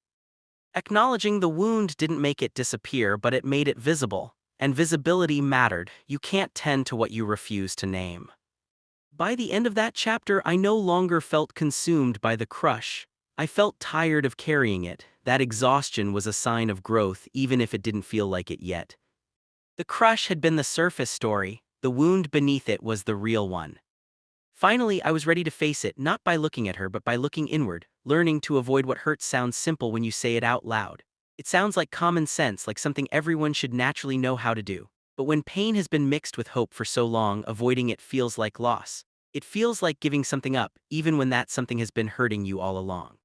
Acknowledging the wound didn't make it disappear, but it made it visible. And visibility mattered. You can't tend to what you refuse to name. By the end of that chapter, I no longer felt consumed by the crush. I felt tired of carrying it. That exhaustion was a sign of growth, even if it didn't feel like it yet. The crush had been the surface story. The wound beneath it was the real one. Finally, I was ready to face it, not by looking at her but by looking inward. Learning to avoid what hurts sounds simple when you say it out loud. It sounds like common sense, like something everyone should naturally know how to do. But when pain has been mixed with hope for so long, avoiding it feels like loss. It feels like giving something up, even when that something has been hurting you all along.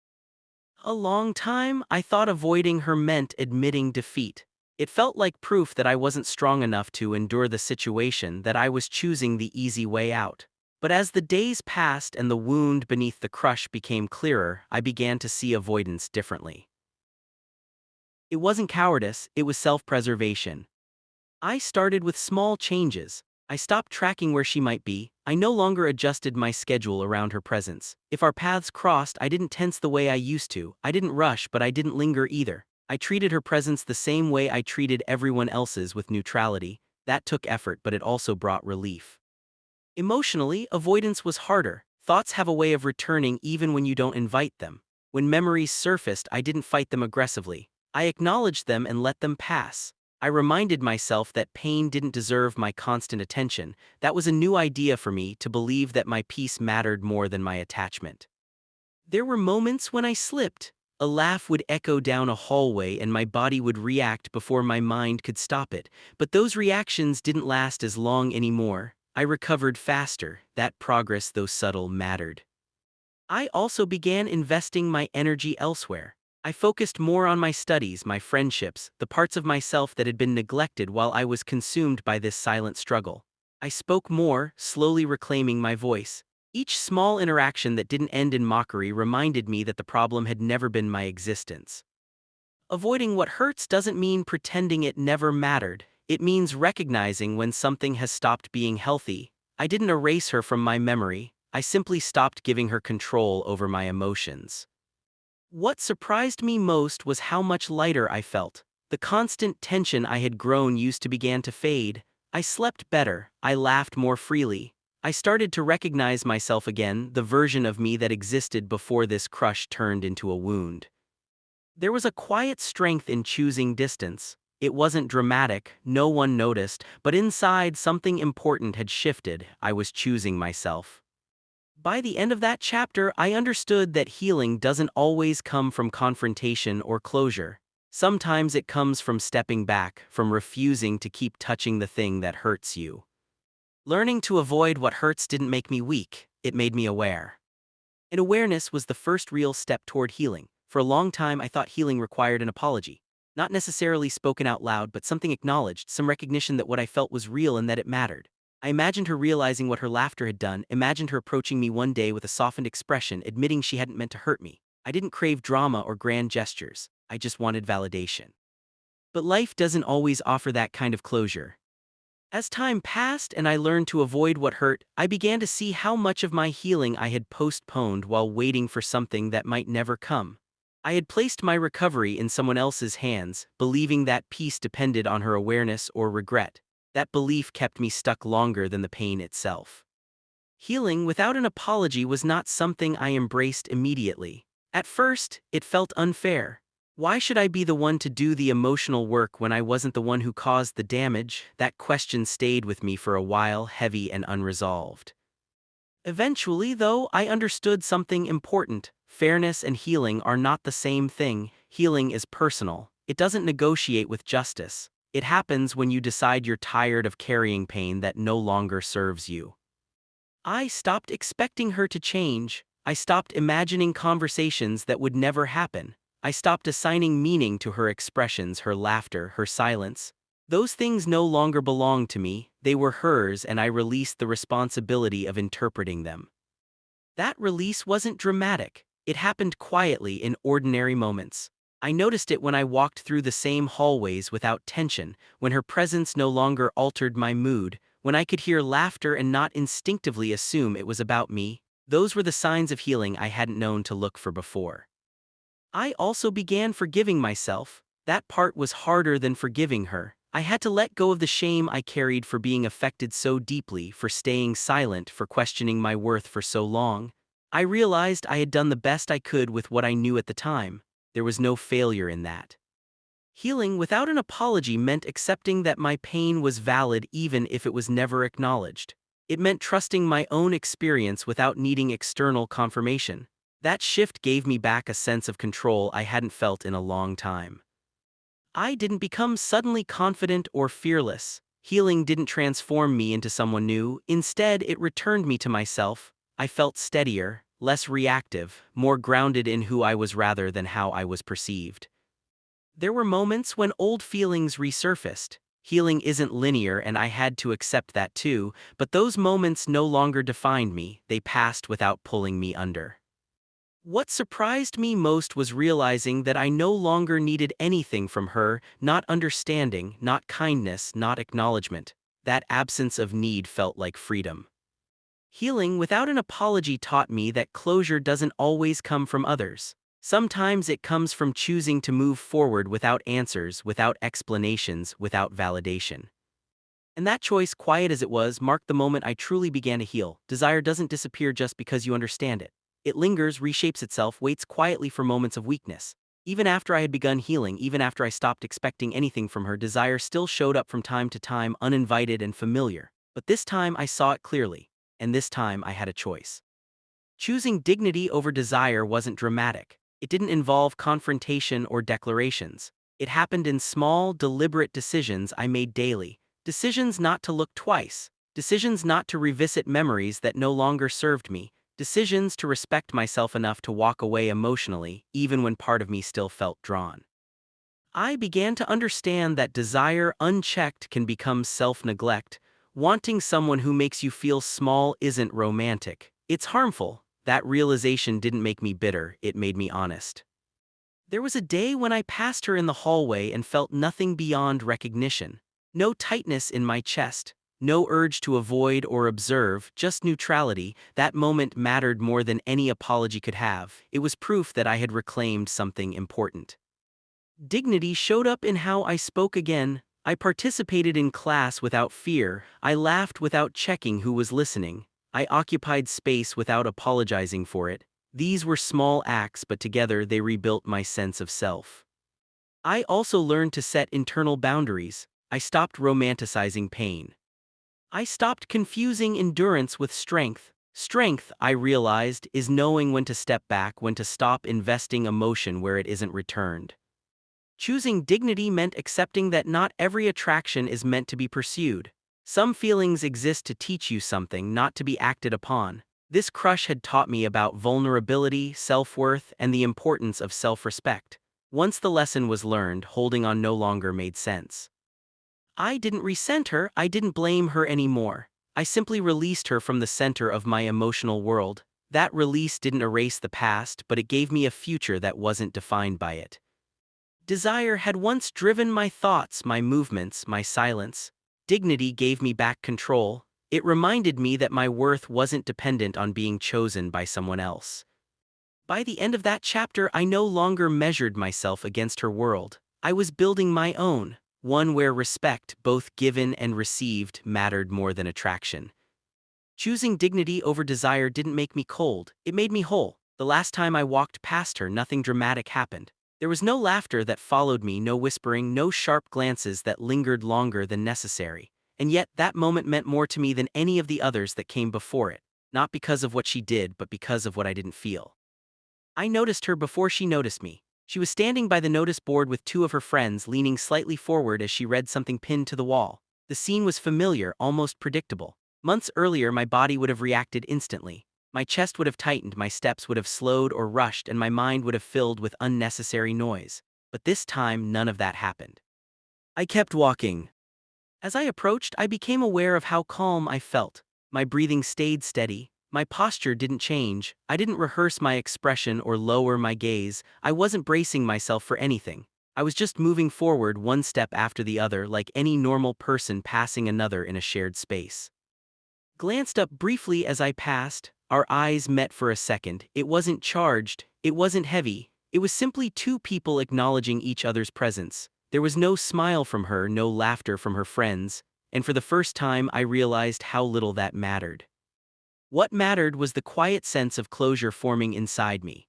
A long time, I thought avoiding her meant admitting defeat. It felt like proof that I wasn't strong enough to endure the situation, that I was choosing the easy way out. But as the days passed and the wound beneath the crush became clearer, I began to see avoidance differently. It wasn't cowardice, it was self-preservation. I started with small changes. I stopped tracking where she might be. I no longer adjusted my schedule around her presence. If our paths crossed, I didn't tense the way I used to. I didn't rush, but I didn't linger either. I treated her presence the same way I treated everyone else's, with neutrality. That took effort, but it also brought relief. Emotionally, avoidance was harder. Thoughts have a way of returning even when you don't invite them. When memories surfaced, I didn't fight them aggressively. I acknowledged them and let them pass. I reminded myself that pain didn't deserve my constant attention. That was a new idea for me, to believe that my peace mattered more than my attachment. There were moments when I slipped. A laugh would echo down a hallway and my body would react before my mind could stop it. But those reactions didn't last as long anymore. I recovered faster. That progress, though subtle, mattered. I also began investing my energy elsewhere. I focused more on my studies, my friendships, the parts of myself that had been neglected while I was consumed by this silent struggle. I spoke more, slowly reclaiming my voice. Each small interaction that didn't end in mockery reminded me that the problem had never been my existence. Avoiding what hurts doesn't mean pretending it never mattered. It means recognizing when something has stopped being healthy. I didn't erase her from my memory. I simply stopped giving her control over my emotions. What surprised me most was how much lighter I felt. The constant tension I had grown used to began to fade. I slept better. I laughed more freely. I started to recognize myself again, the version of me that existed before this crush turned into a wound. There was a quiet strength in choosing distance. It wasn't dramatic, no one noticed, but inside something important had shifted. I was choosing myself. By the end of that chapter, I understood that healing doesn't always come from confrontation or closure. Sometimes it comes from stepping back, from refusing to keep touching the thing that hurts you. Learning to avoid what hurts didn't make me weak, it made me aware. And awareness was the first real step toward healing. For a long time, I thought healing required an apology. Not necessarily spoken out loud, but something acknowledged, some recognition that what I felt was real and that it mattered. I imagined her realizing what her laughter had done, imagined her approaching me one day with a softened expression, admitting she hadn't meant to hurt me. I didn't crave drama or grand gestures. I just wanted validation. But life doesn't always offer that kind of closure. As time passed and I learned to avoid what hurt, I began to see how much of my healing I had postponed while waiting for something that might never come. I had placed my recovery in someone else's hands, believing that peace depended on her awareness or regret. That belief kept me stuck longer than the pain itself. Healing without an apology was not something I embraced immediately. At first, it felt unfair. Why should I be the one to do the emotional work when I wasn't the one who caused the damage? That question stayed with me for a while, heavy and unresolved. Eventually, though, I understood something important. Fairness and healing are not the same thing. Healing is personal. It doesn't negotiate with justice. It happens when you decide you're tired of carrying pain that no longer serves you. I stopped expecting her to change. I stopped imagining conversations that would never happen. I stopped assigning meaning to her expressions, her laughter, her silence. Those things no longer belonged to me, they were hers, and I released the responsibility of interpreting them. That release wasn't dramatic. It happened quietly in ordinary moments. I noticed it when I walked through the same hallways without tension, when her presence no longer altered my mood, when I could hear laughter and not instinctively assume it was about me. Those were the signs of healing I hadn't known to look for before. I also began forgiving myself. That part was harder than forgiving her. I had to let go of the shame I carried for being affected so deeply, for staying silent, for questioning my worth for so long. I realized I had done the best I could with what I knew at the time. There was no failure in that. Healing without an apology meant accepting that my pain was valid even if it was never acknowledged. It meant trusting my own experience without needing external confirmation. That shift gave me back a sense of control I hadn't felt in a long time. I didn't become suddenly confident or fearless. Healing didn't transform me into someone new. Instead, it returned me to myself. I felt steadier, less reactive, more grounded in who I was rather than how I was perceived. There were moments when old feelings resurfaced. Healing isn't linear, and I had to accept that too, but those moments no longer defined me, they passed without pulling me under. What surprised me most was realizing that I no longer needed anything from her, not understanding, not kindness, not acknowledgement. That absence of need felt like freedom. Healing without an apology taught me that closure doesn't always come from others. Sometimes it comes from choosing to move forward without answers, without explanations, without validation. And that choice, quiet as it was, marked the moment I truly began to heal. Desire doesn't disappear just because you understand it. It lingers, reshapes itself, waits quietly for moments of weakness. Even after I had begun healing, even after I stopped expecting anything from her, desire still showed up from time to time, uninvited and familiar. But this time I saw it clearly, and this time I had a choice. Choosing dignity over desire wasn't dramatic. It didn't involve confrontation or declarations. It happened in small, deliberate decisions I made daily. Decisions not to look twice. Decisions not to revisit memories that no longer served me. Decisions to respect myself enough to walk away emotionally, even when part of me still felt drawn. I began to understand that desire unchecked can become self-neglect. Wanting someone who makes you feel small isn't romantic. It's harmful. That realization didn't make me bitter, it made me honest. There was a day when I passed her in the hallway and felt nothing beyond recognition. No tightness in my chest, no urge to avoid or observe, just neutrality. That moment mattered more than any apology could have. It was proof that I had reclaimed something important. Dignity showed up in how I spoke again. I participated in class without fear. I laughed without checking who was listening. I occupied space without apologizing for it. These were small acts, but together they rebuilt my sense of self. I also learned to set internal boundaries. I stopped romanticizing pain. I stopped confusing endurance with strength. Strength, I realized, is knowing when to step back, when to stop investing emotion where it isn't returned. Choosing dignity meant accepting that not every attraction is meant to be pursued. Some feelings exist to teach you something, not to be acted upon. This crush had taught me about vulnerability, self-worth, and the importance of self-respect. Once the lesson was learned, holding on no longer made sense. I didn't resent her, I didn't blame her anymore. I simply released her from the center of my emotional world. That release didn't erase the past, but it gave me a future that wasn't defined by it. Desire had once driven my thoughts, my movements, my silence. Dignity gave me back control. It reminded me that my worth wasn't dependent on being chosen by someone else. By the end of that chapter, I no longer measured myself against her world. I was building my own, one where respect, both given and received, mattered more than attraction. Choosing dignity over desire didn't make me cold, it made me whole. The last time I walked past her, nothing dramatic happened. There was no laughter that followed me, no whispering, no sharp glances that lingered longer than necessary. And yet, that moment meant more to me than any of the others that came before it, not because of what she did, but because of what I didn't feel. I noticed her before she noticed me. She was standing by the notice board with two of her friends, leaning slightly forward as she read something pinned to the wall. The scene was familiar, almost predictable. Months earlier, my body would have reacted instantly. My chest would have tightened, my steps would have slowed or rushed, and my mind would have filled with unnecessary noise. But this time, none of that happened. I kept walking. As I approached, I became aware of how calm I felt. My breathing stayed steady. My posture didn't change. I didn't rehearse my expression or lower my gaze. I wasn't bracing myself for anything. I was just moving forward one step after the other, like any normal person passing another in a shared space. Glanced up briefly as I passed. Our eyes met for a second. It wasn't charged. It wasn't heavy. It was simply two people acknowledging each other's presence. There was no smile from her, no laughter from her friends, and for the first time I realized how little that mattered. What mattered was the quiet sense of closure forming inside me.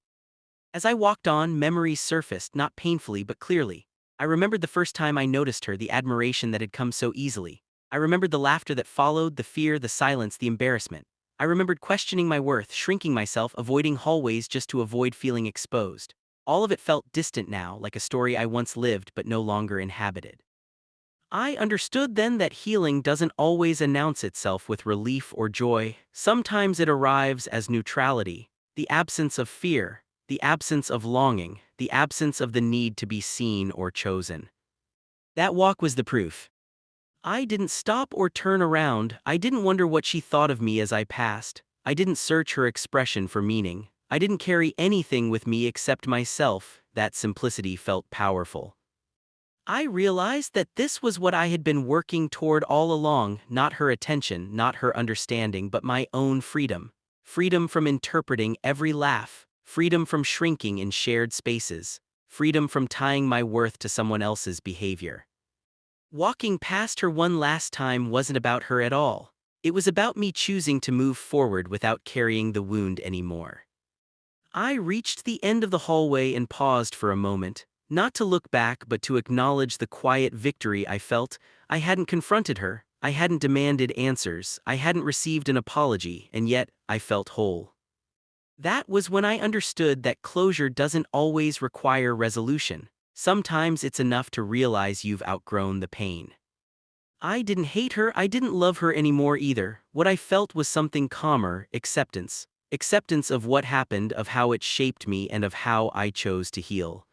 As I walked on, memories surfaced, not painfully but clearly. I remembered the first time I noticed her, the admiration that had come so easily. I remembered the laughter that followed, the fear, the silence, the embarrassment. I remembered questioning my worth, shrinking myself, avoiding hallways just to avoid feeling exposed. All of it felt distant now, like a story I once lived but no longer inhabited. I understood then that healing doesn't always announce itself with relief or joy. Sometimes it arrives as neutrality, the absence of fear, the absence of longing, the absence of the need to be seen or chosen. That walk was the proof. I didn't stop or turn around. I didn't wonder what she thought of me as I passed. I didn't search her expression for meaning. I didn't carry anything with me except myself. That simplicity felt powerful. I realized that this was what I had been working toward all along, not her attention, not her understanding, but my own freedom. Freedom from interpreting every laugh, freedom from shrinking in shared spaces, freedom from tying my worth to someone else's behavior. Walking past her one last time wasn't about her at all. It was about me choosing to move forward without carrying the wound anymore. I reached the end of the hallway and paused for a moment. Not to look back, but to acknowledge the quiet victory I felt. I hadn't confronted her, I hadn't demanded answers, I hadn't received an apology, and yet I felt whole. That was when I understood that closure doesn't always require resolution. Sometimes it's enough to realize you've outgrown the pain. I didn't hate her, I didn't love her anymore either. What I felt was something calmer, acceptance. Acceptance of what happened, of how it shaped me, and of how I chose to heal.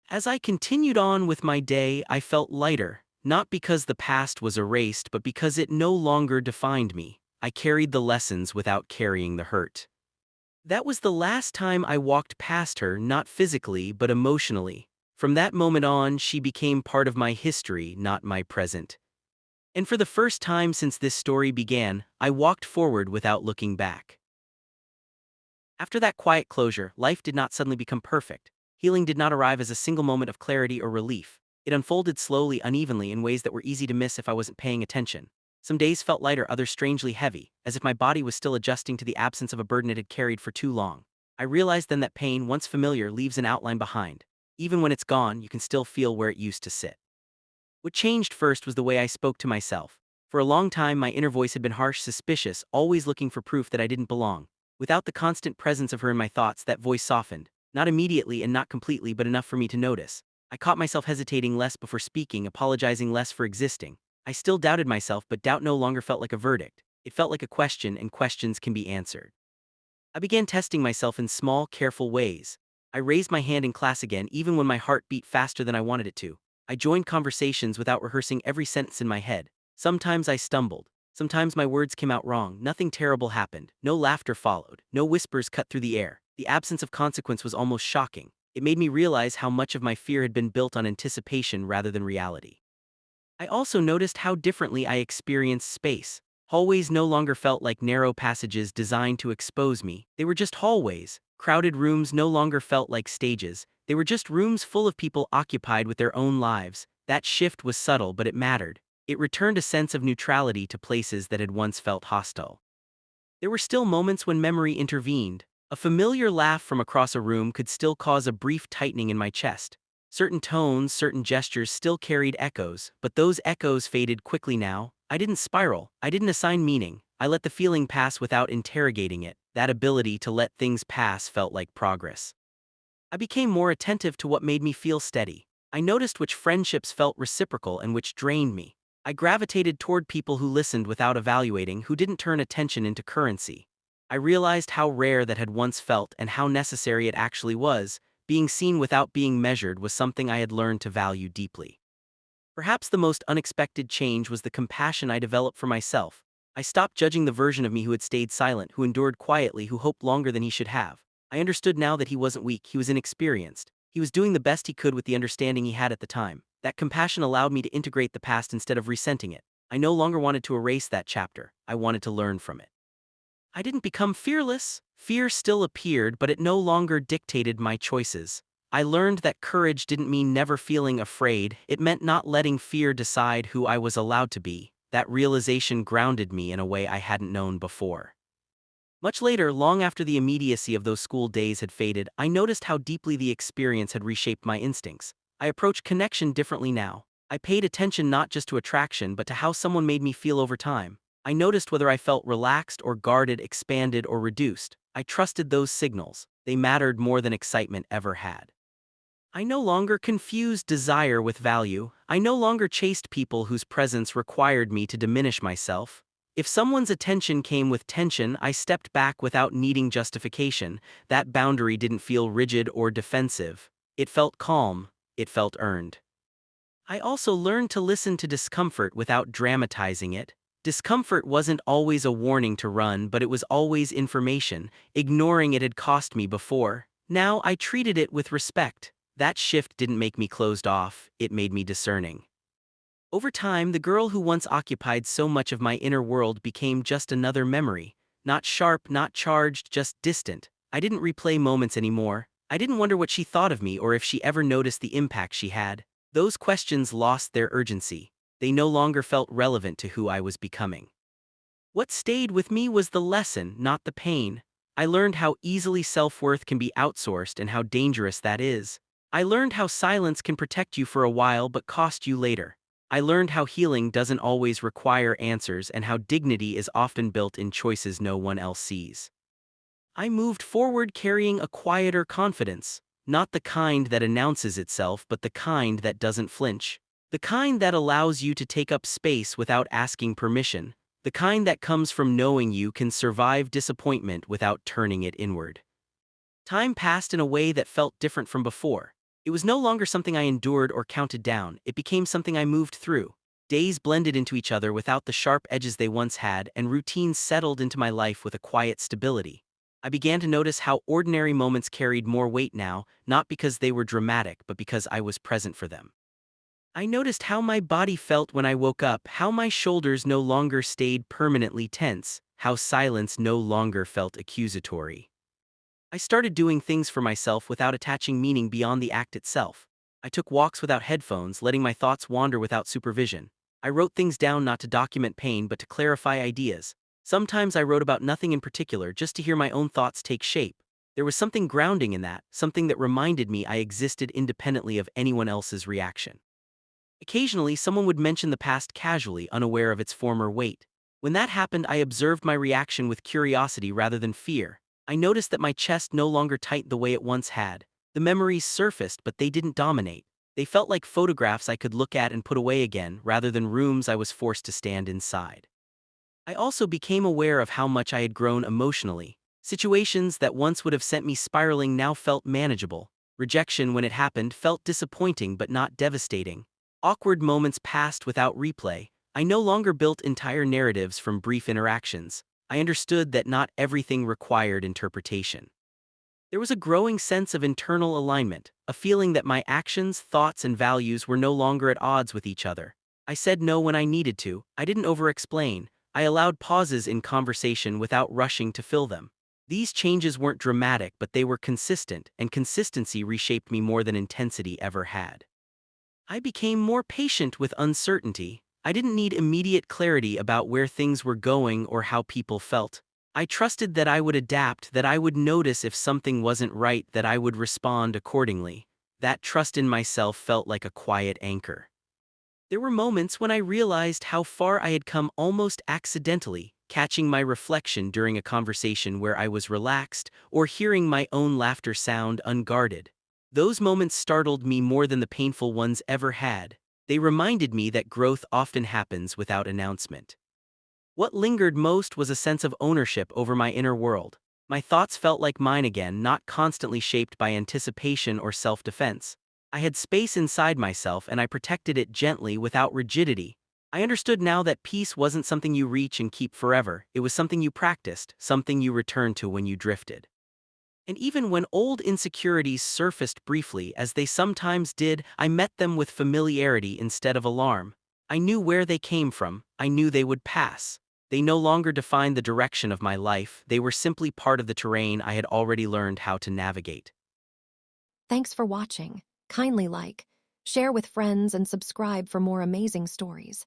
As I continued on with my day, I felt lighter, not because the past was erased, but because it no longer defined me. I carried the lessons without carrying the hurt. That was the last time I walked past her, not physically, but emotionally. From that moment on, she became part of my history, not my present. And for the first time since this story began, I walked forward without looking back. After that quiet closure, life did not suddenly become perfect. Healing did not arrive as a single moment of clarity or relief. It unfolded slowly, unevenly, in ways that were easy to miss if I wasn't paying attention. Some days felt lighter, others strangely heavy, as if my body was still adjusting to the absence of a burden it had carried for too long. I realized then that pain, once familiar, leaves an outline behind. Even when it's gone, you can still feel where it used to sit. What changed first was the way I spoke to myself. For a long time, my inner voice had been harsh, suspicious, always looking for proof that I didn't belong. Without the constant presence of her in my thoughts, that voice softened. Not immediately and not completely, but enough for me to notice. I caught myself hesitating less before speaking, apologizing less for existing. I still doubted myself, but doubt no longer felt like a verdict. It felt like a question, and questions can be answered. I began testing myself in small, careful ways. I raised my hand in class again, even when my heart beat faster than I wanted it to. I joined conversations without rehearsing every sentence in my head. Sometimes I stumbled. Sometimes my words came out wrong. Nothing terrible happened. No laughter followed. No whispers cut through the air. The absence of consequence was almost shocking. It made me realize how much of my fear had been built on anticipation rather than reality. I also noticed how differently I experienced space. Hallways no longer felt like narrow passages designed to expose me, they were just hallways. Crowded rooms no longer felt like stages, they were just rooms full of people occupied with their own lives. That shift was subtle, but it mattered. It returned a sense of neutrality to places that had once felt hostile. There were still moments when memory intervened. A familiar laugh from across a room could still cause a brief tightening in my chest. Certain tones, certain gestures still carried echoes, but those echoes faded quickly now. I didn't spiral, I didn't assign meaning, I let the feeling pass without interrogating it. That ability to let things pass felt like progress. I became more attentive to what made me feel steady. I noticed which friendships felt reciprocal and which drained me. I gravitated toward people who listened without evaluating, who didn't turn attention into currency. I realized how rare that had once felt and how necessary it actually was. Being seen without being measured was something I had learned to value deeply. Perhaps the most unexpected change was the compassion I developed for myself. I stopped judging the version of me who had stayed silent, who endured quietly, who hoped longer than he should have. I understood now that he wasn't weak, he was inexperienced. He was doing the best he could with the understanding he had at the time. That compassion allowed me to integrate the past instead of resenting it. I no longer wanted to erase that chapter, I wanted to learn from it. I didn't become fearless. Fear still appeared, but it no longer dictated my choices. I learned that courage didn't mean never feeling afraid, it meant not letting fear decide who I was allowed to be. That realization grounded me in a way I hadn't known before. Much later, long after the immediacy of those school days had faded, I noticed how deeply the experience had reshaped my instincts. I approached connection differently now. I paid attention not just to attraction but to how someone made me feel over time. I noticed whether I felt relaxed or guarded, expanded or reduced. I trusted those signals. They mattered more than excitement ever had. I no longer confused desire with value. I no longer chased people whose presence required me to diminish myself. If someone's attention came with tension, I stepped back without needing justification. That boundary didn't feel rigid or defensive. It felt calm. It felt earned. I also learned to listen to discomfort without dramatizing it. Discomfort wasn't always a warning to run, but it was always information. Ignoring it had cost me before. Now I treated it with respect. That shift didn't make me closed off, it made me discerning. Over time, the girl who once occupied so much of my inner world became just another memory. Not sharp, not charged, just distant. I didn't replay moments anymore. I didn't wonder what she thought of me or if she ever noticed the impact she had. Those questions lost their urgency. They no longer felt relevant to who I was becoming. What stayed with me was the lesson, not the pain. I learned how easily self-worth can be outsourced and how dangerous that is. I learned how silence can protect you for a while but cost you later. I learned how healing doesn't always require answers and how dignity is often built in choices no one else sees. I moved forward carrying a quieter confidence, not the kind that announces itself but the kind that doesn't flinch. The kind that allows you to take up space without asking permission. The kind that comes from knowing you can survive disappointment without turning it inward. Time passed in a way that felt different from before. It was no longer something I endured or counted down, it became something I moved through. Days blended into each other without the sharp edges they once had, and routines settled into my life with a quiet stability. I began to notice how ordinary moments carried more weight now, not because they were dramatic but because I was present for them. I noticed how my body felt when I woke up, how my shoulders no longer stayed permanently tense, how silence no longer felt accusatory. I started doing things for myself without attaching meaning beyond the act itself. I took walks without headphones, letting my thoughts wander without supervision. I wrote things down not to document pain but to clarify ideas. Sometimes I wrote about nothing in particular, just to hear my own thoughts take shape. There was something grounding in that, something that reminded me I existed independently of anyone else's reaction. Occasionally, someone would mention the past casually, unaware of its former weight. When that happened, I observed my reaction with curiosity rather than fear. I noticed that my chest no longer tightened the way it once had. The memories surfaced, but they didn't dominate. They felt like photographs I could look at and put away again, rather than rooms I was forced to stand inside. I also became aware of how much I had grown emotionally. Situations that once would have sent me spiraling now felt manageable. Rejection, when it happened, felt disappointing but not devastating. Awkward moments passed without replay. I no longer built entire narratives from brief interactions. I understood that not everything required interpretation. There was a growing sense of internal alignment, a feeling that my actions, thoughts, and values were no longer at odds with each other. I said no when I needed to, I didn't over-explain, I allowed pauses in conversation without rushing to fill them. These changes weren't dramatic, but they were consistent, and consistency reshaped me more than intensity ever had. I became more patient with uncertainty. I didn't need immediate clarity about where things were going or how people felt. I trusted that I would adapt, that I would notice if something wasn't right, that I would respond accordingly. That trust in myself felt like a quiet anchor. There were moments when I realized how far I had come almost accidentally, catching my reflection during a conversation where I was relaxed, or hearing my own laughter sound unguarded. Those moments startled me more than the painful ones ever had. They reminded me that growth often happens without announcement. What lingered most was a sense of ownership over my inner world. My thoughts felt like mine again, not constantly shaped by anticipation or self-defense. I had space inside myself, and I protected it gently without rigidity. I understood now that peace wasn't something you reach and keep forever, it was something you practiced, something you returned to when you drifted. And even when old insecurities surfaced briefly, as they sometimes did, I met them with familiarity instead of alarm. I knew where they came from, I knew they would pass. They no longer defined the direction of my life, they were simply part of the terrain I had already learned how to navigate. Thanks for watching. Kindly like, share with friends, and subscribe for more amazing stories.